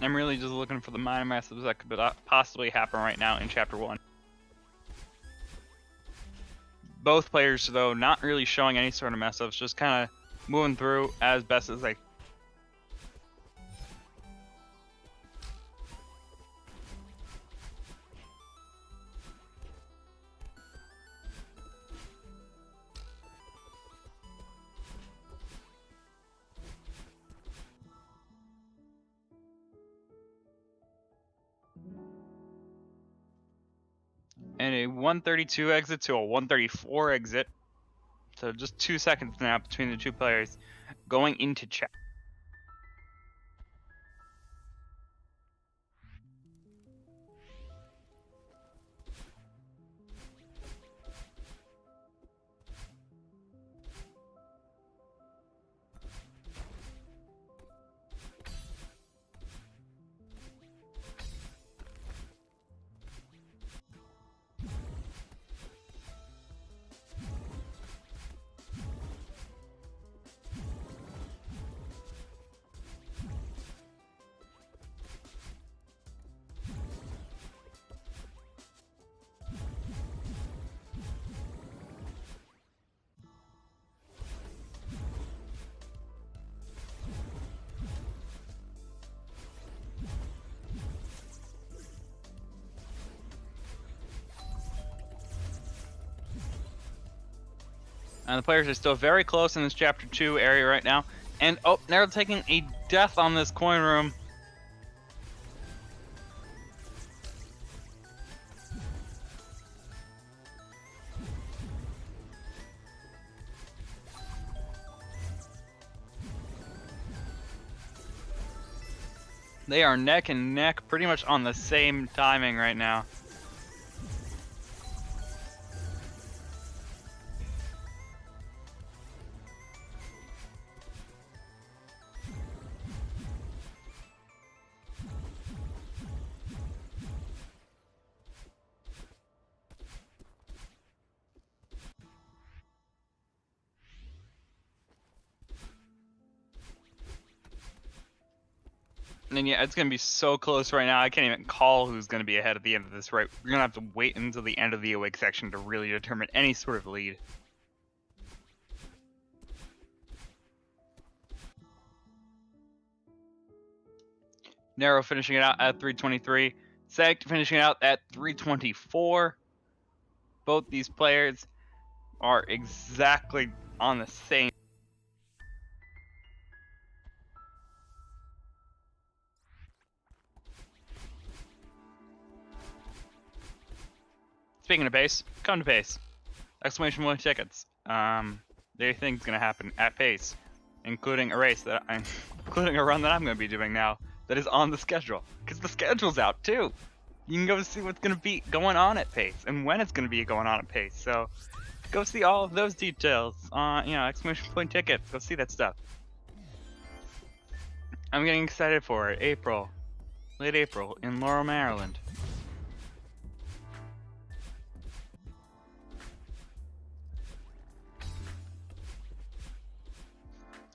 I'm really just looking for the minor mess-ups that could possibly happen right now in Chapter 1. Both players, though, not really showing any sort of mess-ups, just kind of moving through as best as they. And a 132 exit to a 134 exit. So just 2 seconds now between the two players going into chat. And the players are still very close in this Chapter 2 area right now. And, oh, they're taking a death on this coin room. They are neck and neck, pretty much on the same timing right now. And yeah, it's going to be so close right now, I can't even call who's going to be ahead at the end of this, right? We're going to have to wait until the end of the awake section to really determine any sort of lead. Narrow finishing it out at 323. Sect finishing it out at 324. Both these players are exactly on the same. Speaking of pace, come to pace. Exclamation point tickets. Everything's gonna happen at pace, including a race that including a run that I'm gonna be doing now that is on the schedule. Cause the schedule's out too. You can go see what's gonna be going on at pace and when it's gonna be going on at pace. So go see all of those details on, exclamation point tickets. Go see that stuff. I'm getting excited for it. April, late April in Laurel, Maryland.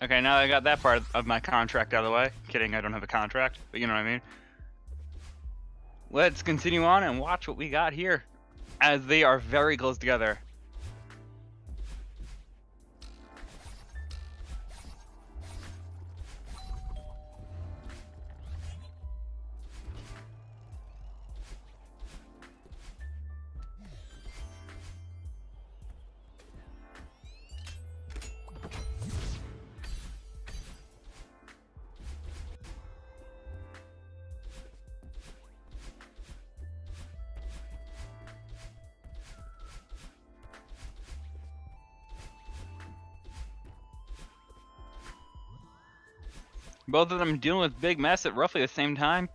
Okay, now that I got that part of my contract out of the way. Kidding, I don't have a contract, but you know what I mean. Let's continue on and watch what we got here, as they are very close together. Both of them dealing with big mess at roughly the same time.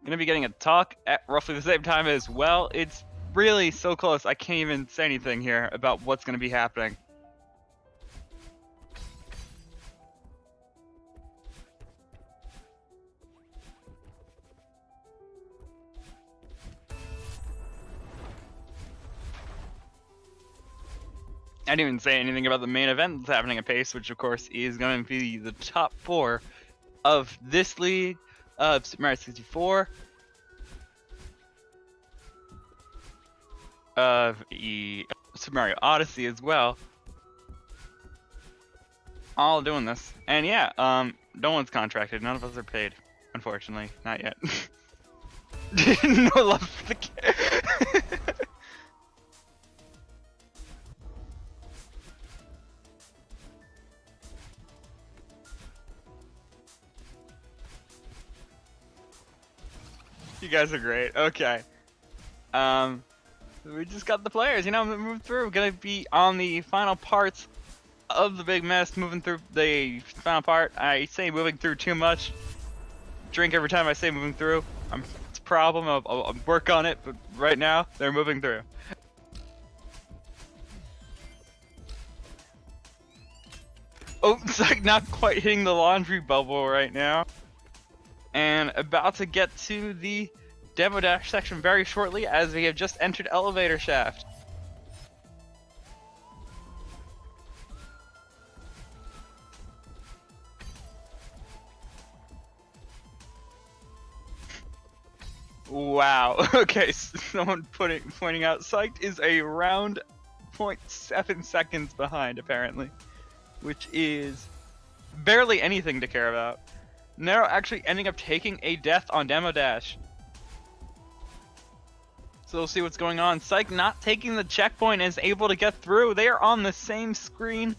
Gonna be getting a talk at roughly the same time as well. It's really so close, I can't even say anything here about what's gonna be happening. I didn't even say anything about the main event that's happening at pace, which of course is going to be the top 4 of this league, of Super Mario 64, of Super Mario Odyssey as well. All doing this. And yeah, no one's contracted. None of us are paid, unfortunately. Not yet. No love for the kid. You guys are great. Okay. We just got the players, you know, moving through. We're gonna be on the final parts of the big mess, moving through the final part. I say moving through too much. Drink every time I say moving through. It's a problem. I'll work on it, but right now they're moving through. Oh, it's like not quite hitting the laundry bubble right now. And about to get to the demo dash section very shortly, as we have just entered elevator shaft. Wow. Okay, someone pointing out Psyched is around 0.7 seconds behind, apparently, which is barely anything to care about. Nero actually ending up taking a death on Demo Dash. So we'll see what's going on. Psych not taking the checkpoint and is able to get through. They are on the same screen.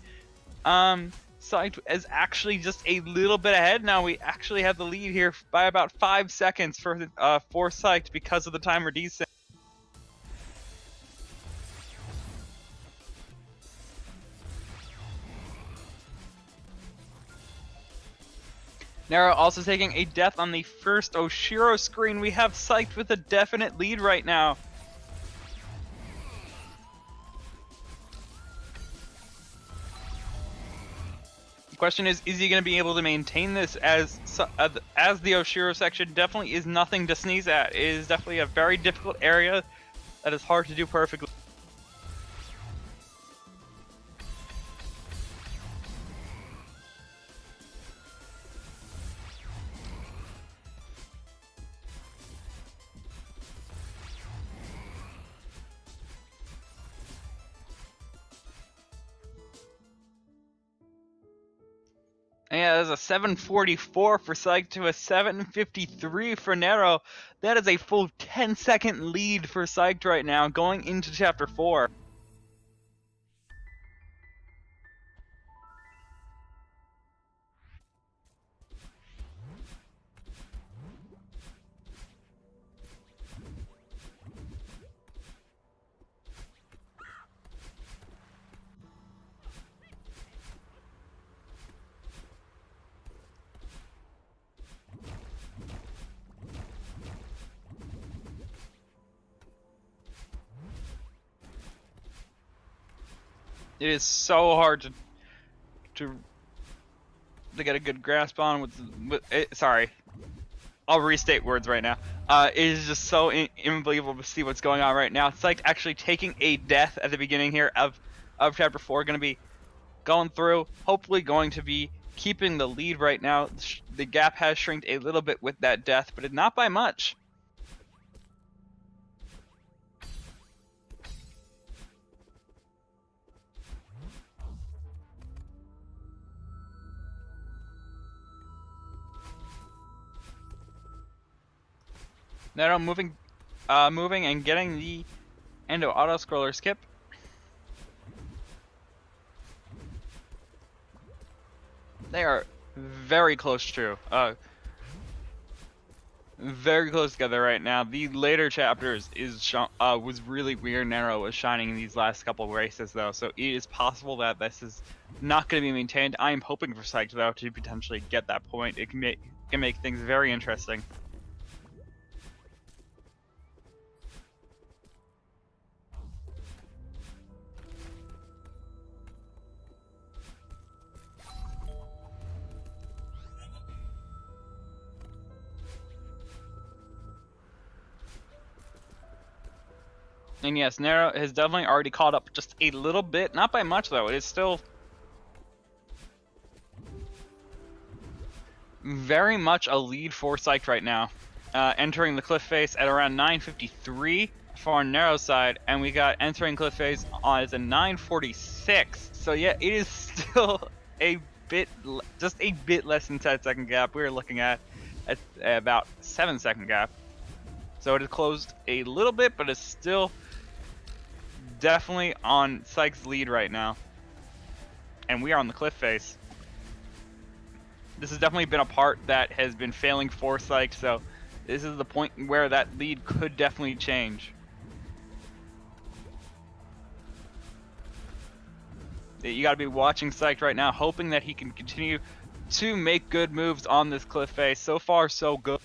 Psych is actually just a little bit ahead now. We actually have the lead here by about 5 seconds for Psych because of the timer desync. Nero also taking a death on the first Oshiro screen. We have Psyched with a definite lead right now. The question is he going to be able to maintain this as the Oshiro section definitely is nothing to sneeze at. It is definitely a very difficult area that is hard to do perfectly. And yeah, there's a 744 for Psych to a 753 for Nero. That is a full 10-second lead for Psyched right now going into Chapter 4. It is so hard to get a good grasp on with sorry. I'll restate words right now. It is just so unbelievable to see what's going on right now. It's like actually taking a death at the beginning here of Chapter 4. Going to be going through, hopefully going to be keeping the lead right now. The gap has shrinked a little bit with that death, but not by much. Now moving and getting the Endo auto scroller skip. They are very close to, very close together right now. The later chapters was really weird. Nero was shining in these last couple races though, so it is possible that this is not going to be maintained. I am hoping for Psyched though to potentially get that point. It can make things very interesting. And yes, Nero has definitely already caught up just a little bit, not by much though. It is still very much a lead for Psyched right now. Entering the cliff face at around 9:53 for our narrow side, and we got entering cliff face as a 9:46. So yeah, it is still a bit, just a bit less than 10-second gap. We're looking at about 7-second gap. So it has closed a little bit, but it's still definitely on Psyched's lead right now. And we are on the cliff face. This has definitely been a part that has been failing for Psyched, so this is the point where that lead could definitely change. You gotta be watching Psyched right now, hoping that he can continue to make good moves on this cliff face. So far, so good.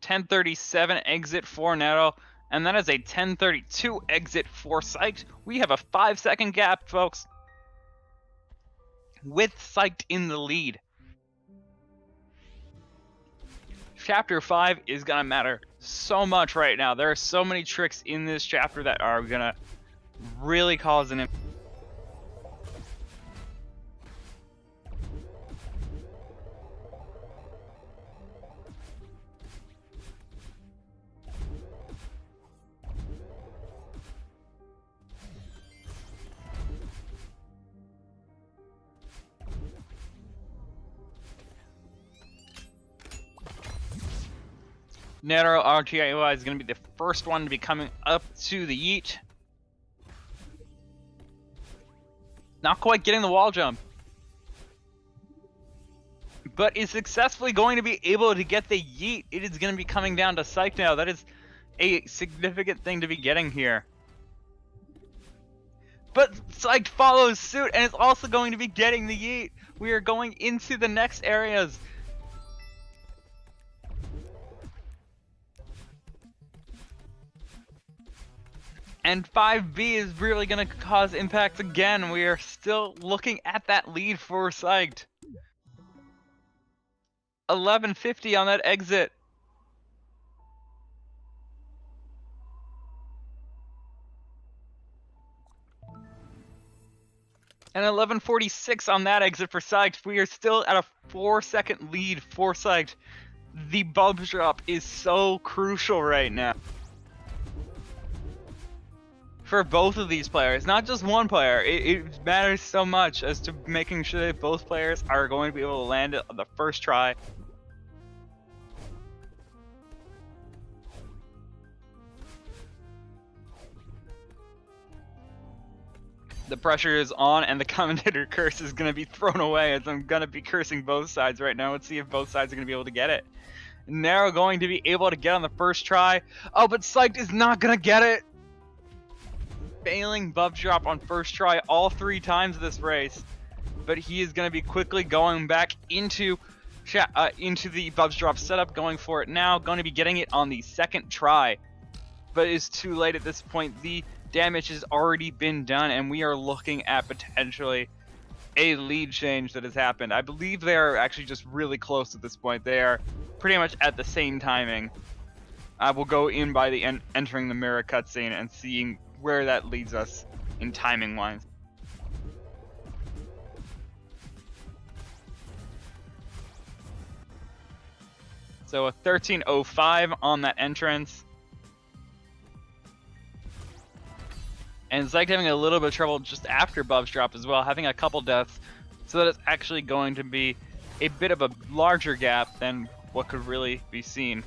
.1037 exit for Nero, and that is a 10:32 exit for Psyched. We have a 5-second gap, folks, with Psyched in the lead. Chapter 5 is gonna matter so much right now. There are so many tricks in this chapter that are gonna really cause an impact. Nero RTI is going to be the first one to be coming up to the yeet. Not quite getting the wall jump, but is successfully going to be able to get the yeet. It is going to be coming down to Psyched now. That is a significant thing to be getting here. But Psyched follows suit and is also going to be getting the yeet. We are going into the next areas. And 5B is really going to cause impacts again. We are still looking at that lead for Psyched. 11:50 on that exit. And 11:46 on that exit for Psyched. We are still at a 4-second lead for Psyched. The bulb drop is so crucial right now for both of these players, not just one player. It matters so much as to making sure that both players are going to be able to land it on the first try. The pressure is on, and the commentator curse is going to be thrown away, as I'm going to be cursing both sides right now. Let's see if both sides are going to be able to get it. Nero going to be able to get on the first try. Oh, but Psyched is not going to get it. Failing buff drop on first try all 3 times this race, but he is going to be quickly going back into the buff drop setup, going for it now, going to be getting it on the second try, but it's too late at this point. The damage has already been done, and we are looking at potentially a lead change that has happened. I believe they are actually just really close at this point. They are pretty much at the same timing. I will go in by the entering the mirror cutscene and seeing where that leads us in timing wise. So a 13:05 on that entrance. And Psyched having a little bit of trouble just after buffs drop as well, having a couple deaths. So that it's actually going to be a bit of a larger gap than what could really be seen.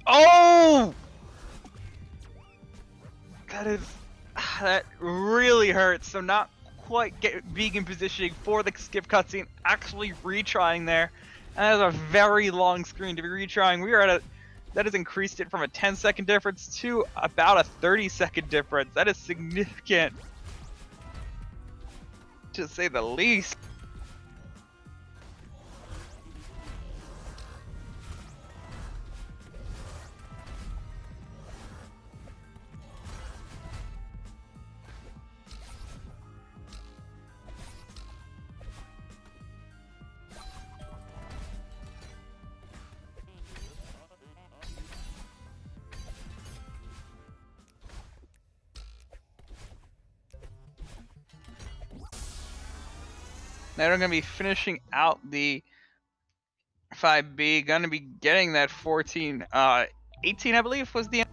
Oh! That really hurts. So not quite being in positioning for the skip cutscene, actually retrying there. And that is a very long screen to be retrying. We are at that has increased it from a 10-second difference to about a 30-second difference. That is significant, to say the least. They're going to be finishing out the 5B. Going to be getting that 14, 18, I believe, was the.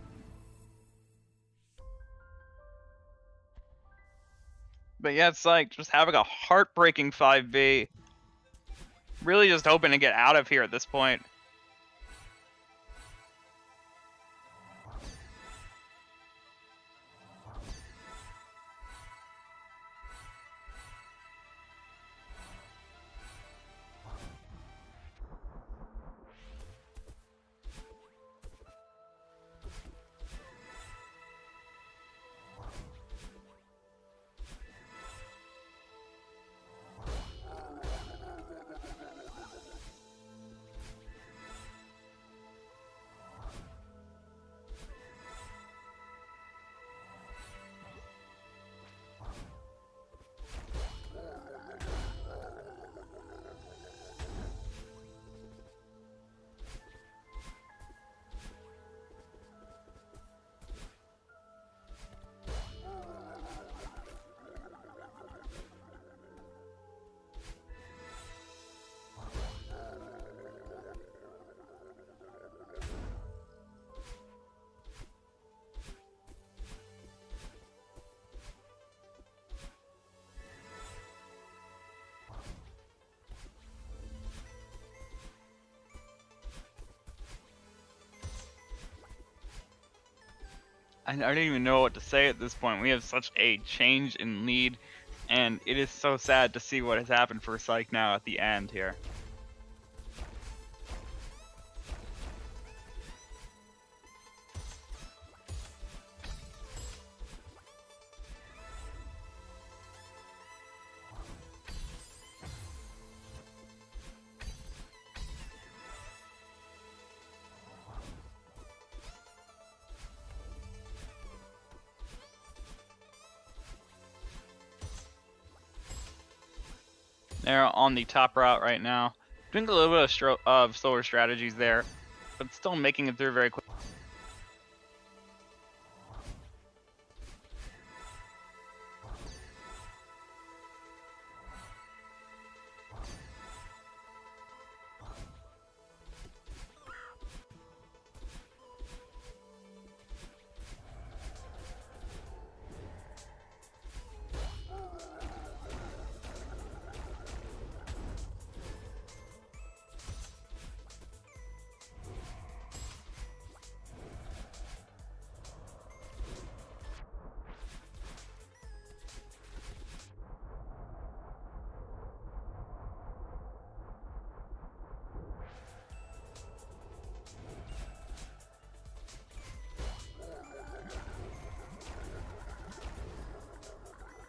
But yeah, it's like just having a heartbreaking 5B. Really just hoping to get out of here at this point. I don't even know what to say at this point. We have such a change in lead, and it is so sad to see what has happened for Psych now at the end here. They're on the top route right now. Doing a little bit of slower strategies there, but still making it through very quick.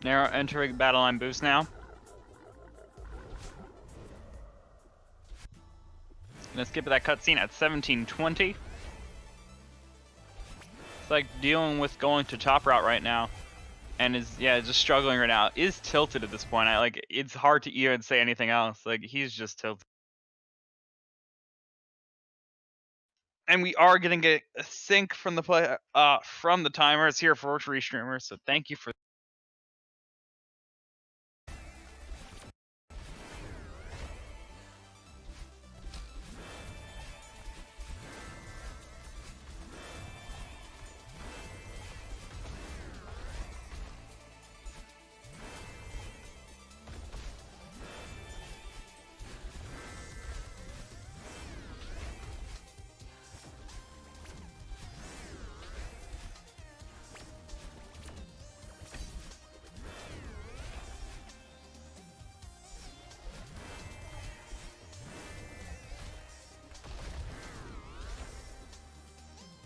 Narrow entering battle line boost now. Gonna skip that cutscene at 17:20. It's like dealing with going to top route right now, and is just struggling right now. Is tilted at this point. It's hard to even say anything else. Like he's just tilted. And we are getting a sync from the play from the timers here for Tree Streamers. So thank you for.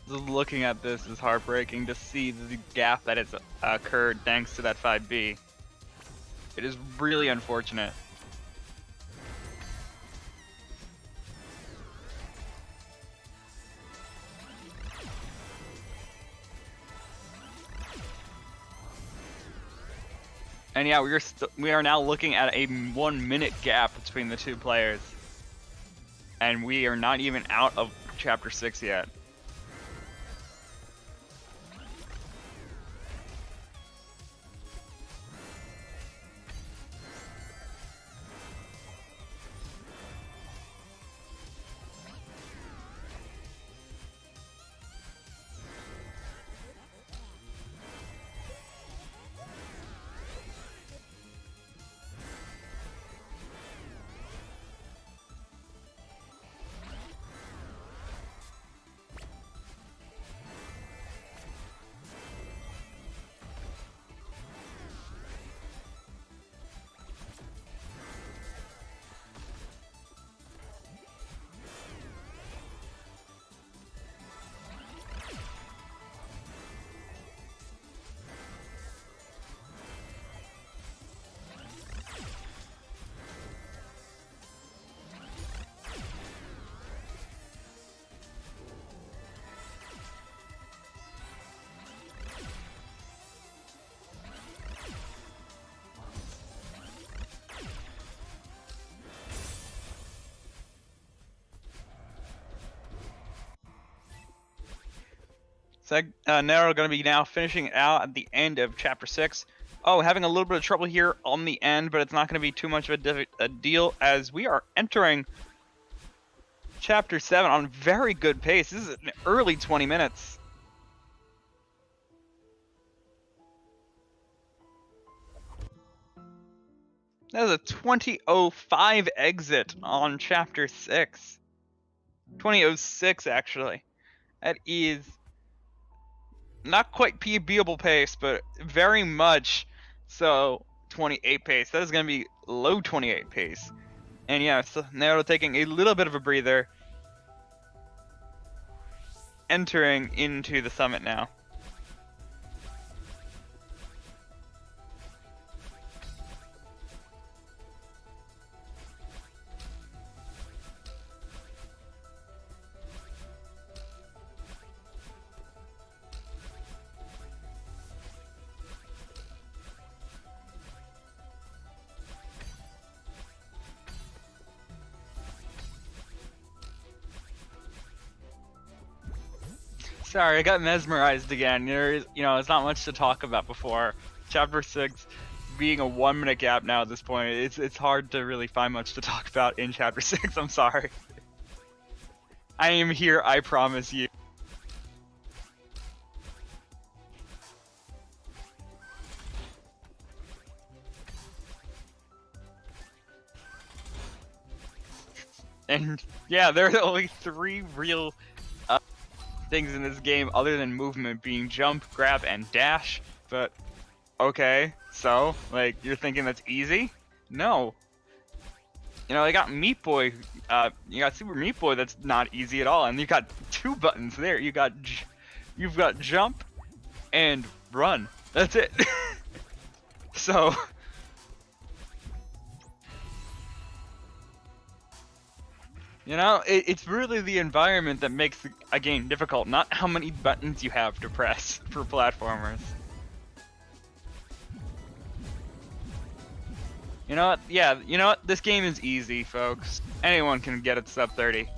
Looking at this is heartbreaking to see the gap that has occurred thanks to that 5B. It is really unfortunate. And yeah, we are now looking at a 1 minute gap between the two players. And we are not even out of chapter 6 yet. So Nero going to be now finishing it out at the end of Chapter 6. Oh, having a little bit of trouble here on the end, but it's not going to be too much of a deal as we are entering Chapter 7 on very good pace. This is an early 20 minutes. That is a 20:05 exit on Chapter 6. 20:06, actually. That is not quite PBable pace, but very much so 28 pace. That is going to be low 28 pace. And yeah, so now taking a little bit of a breather, entering into the summit now. Sorry, I got mesmerized again. There's not much to talk about before. Chapter 6 being a 1 minute gap now at this point, it's hard to really find much to talk about in Chapter 6. I'm sorry. I am here, I promise you. And yeah, there are only 3 real things in this game other than movement being jump, grab, and dash. But okay, so like you're thinking that's easy? No. I got Meat Boy. You got Super Meat Boy. That's not easy at all. And you got 2 buttons there. You've got jump and run. That's it. So. It's really the environment that makes a game difficult, not how many buttons you have to press for platformers. You know what? Yeah, you know what? This game is easy, folks. Anyone can get it sub 30.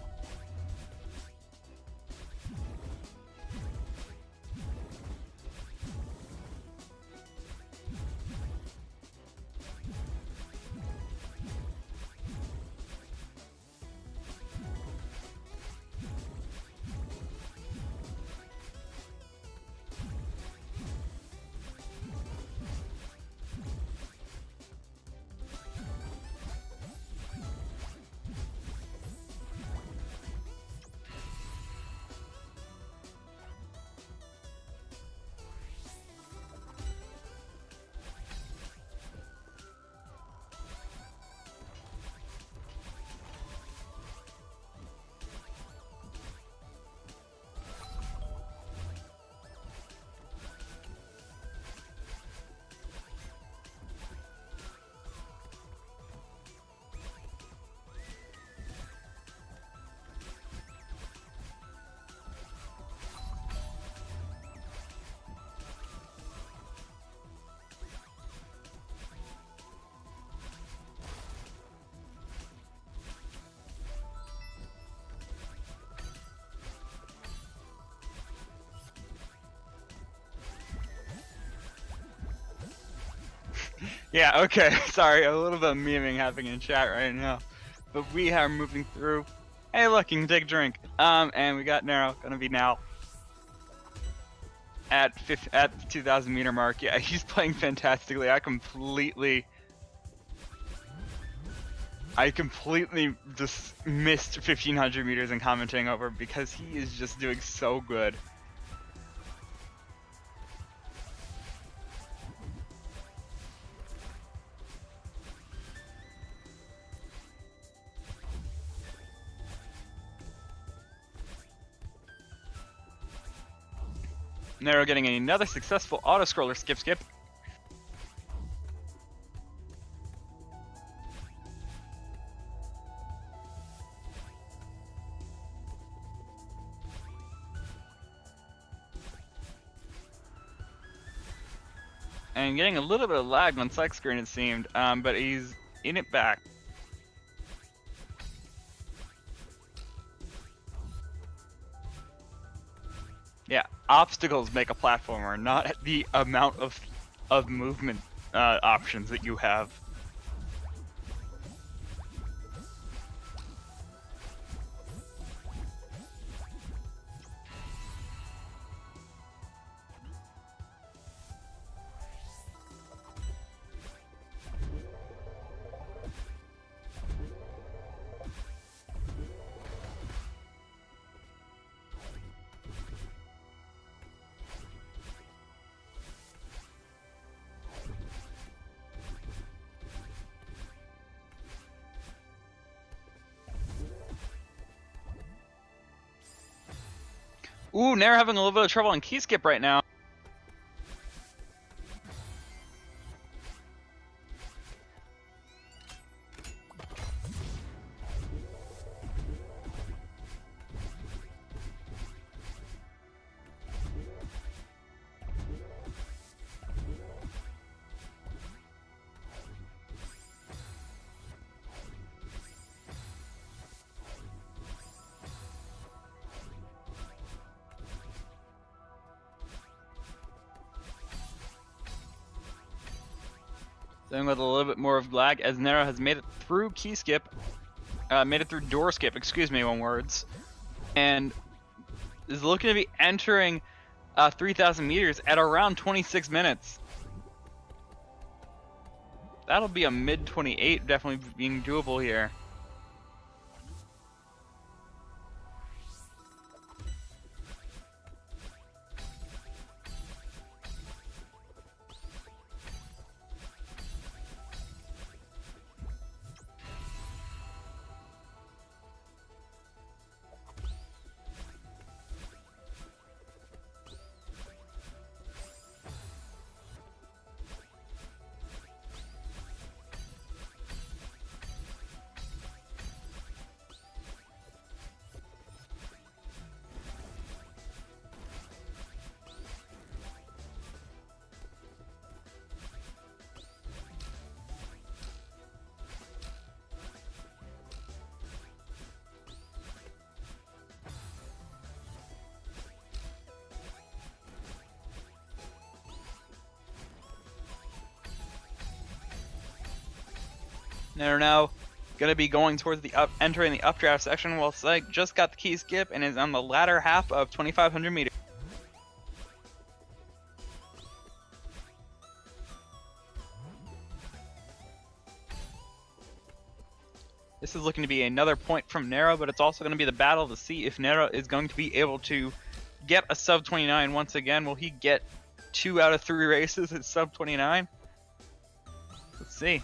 Yeah, okay. Sorry, a little bit of memeing happening in chat right now. But we are moving through. Hey, look, you can take a drink. And we got Nero gonna be now at the 2,000 meter mark. Yeah, he's playing fantastically. I completely just missed 1,500 meters in commenting over because he is just doing so good. Nero getting another successful auto-scroller skip. And getting a little bit of lag on select screen it seemed, but he's in it back. Yeah, obstacles make a platformer, not the amount of movement options that you have. Ooh, Nair having a little bit of trouble on key skip right now. Dealing with a little bit more of lag as Nero has made it through key skip, made it through door skip, excuse me, on words, and is looking to be entering 3,000 meters at around 26 minutes. That'll be a mid 28, definitely being doable here. They're now going to be going towards the entering the updraft section while Psych just got the key skip and is on the latter half of 2,500 meters. This is looking to be another point from Nero, but it's also going to be the battle to see if Nero is going to be able to get a sub 29 once again. Will he get 2 out of 3 races at sub 29? Let's see.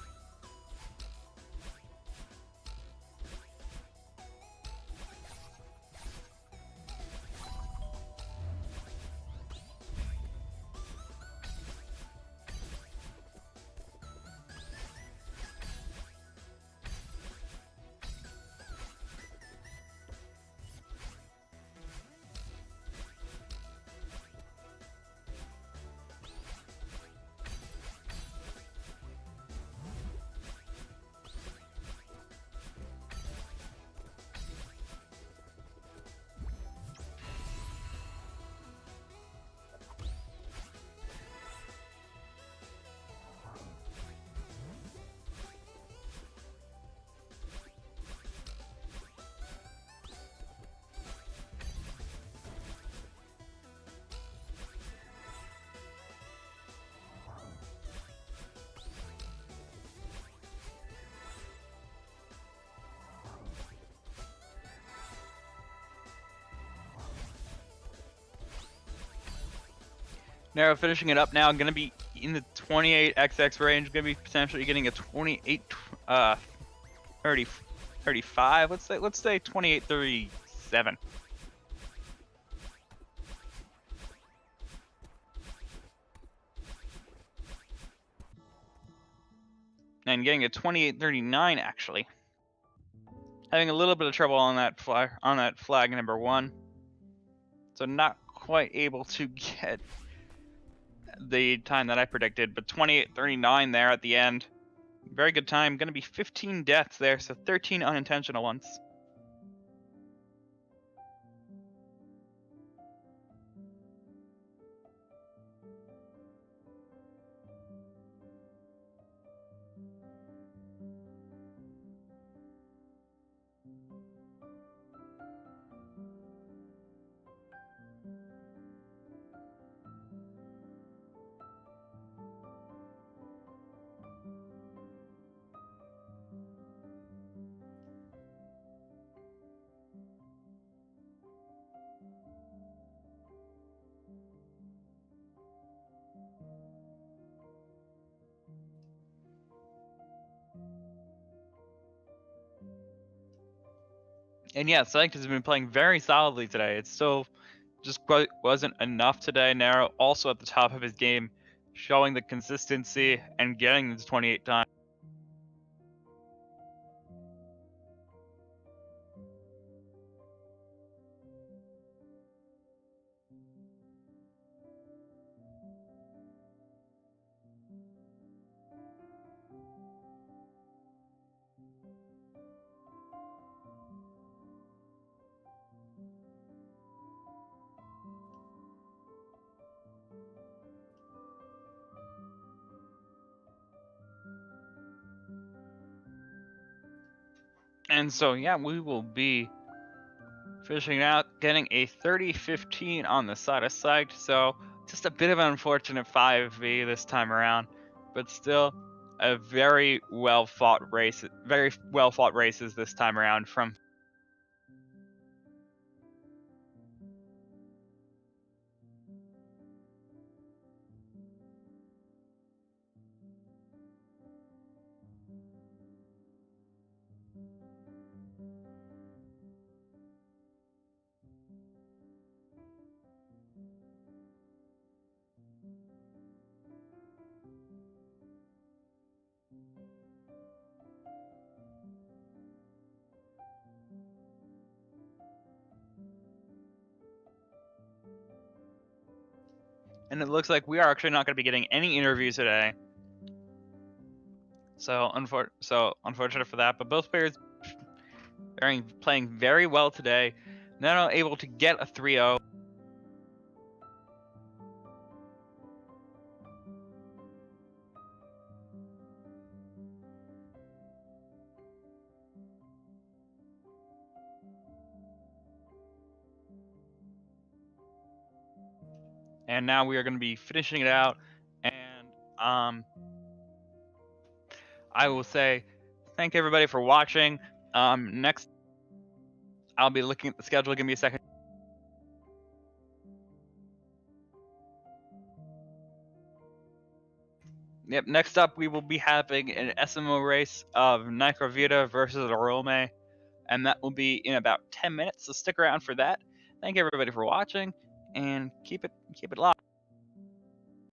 Nero finishing it up now, going to be in the 28XX range, going to be potentially getting a 28, 30, 35, let's say 28-37. And getting a 28-39 actually. Having a little bit of trouble on that flag number 1. So not quite able to get the time that I predicted, but 28-39 there at the end. Very good time. Going to be 15 deaths there, so 13 unintentional ones. And yeah, Celeste has been playing very solidly today. It still just wasn't enough today. Nero also at the top of his game, showing the consistency and getting the 28 times. And so yeah, we will be finishing out, getting a 30-15 on the side of Psyched. So just a bit of an unfortunate 5v this time around, but still a very well fought race, very well fought races this time around from. And it looks like we are actually not going to be getting any interviews today. So unfortunate for that, but both players playing very well today. Now able to get a 3-0. And now we are going to be finishing it out. And I will say thank everybody for watching. Next, I'll be looking at the schedule. Give me a second. Yep, next up we will be having an SMO race of Necrovita versus Arome, and that will be in about 10 minutes, so stick around for that. Thank everybody for watching, and keep it locked.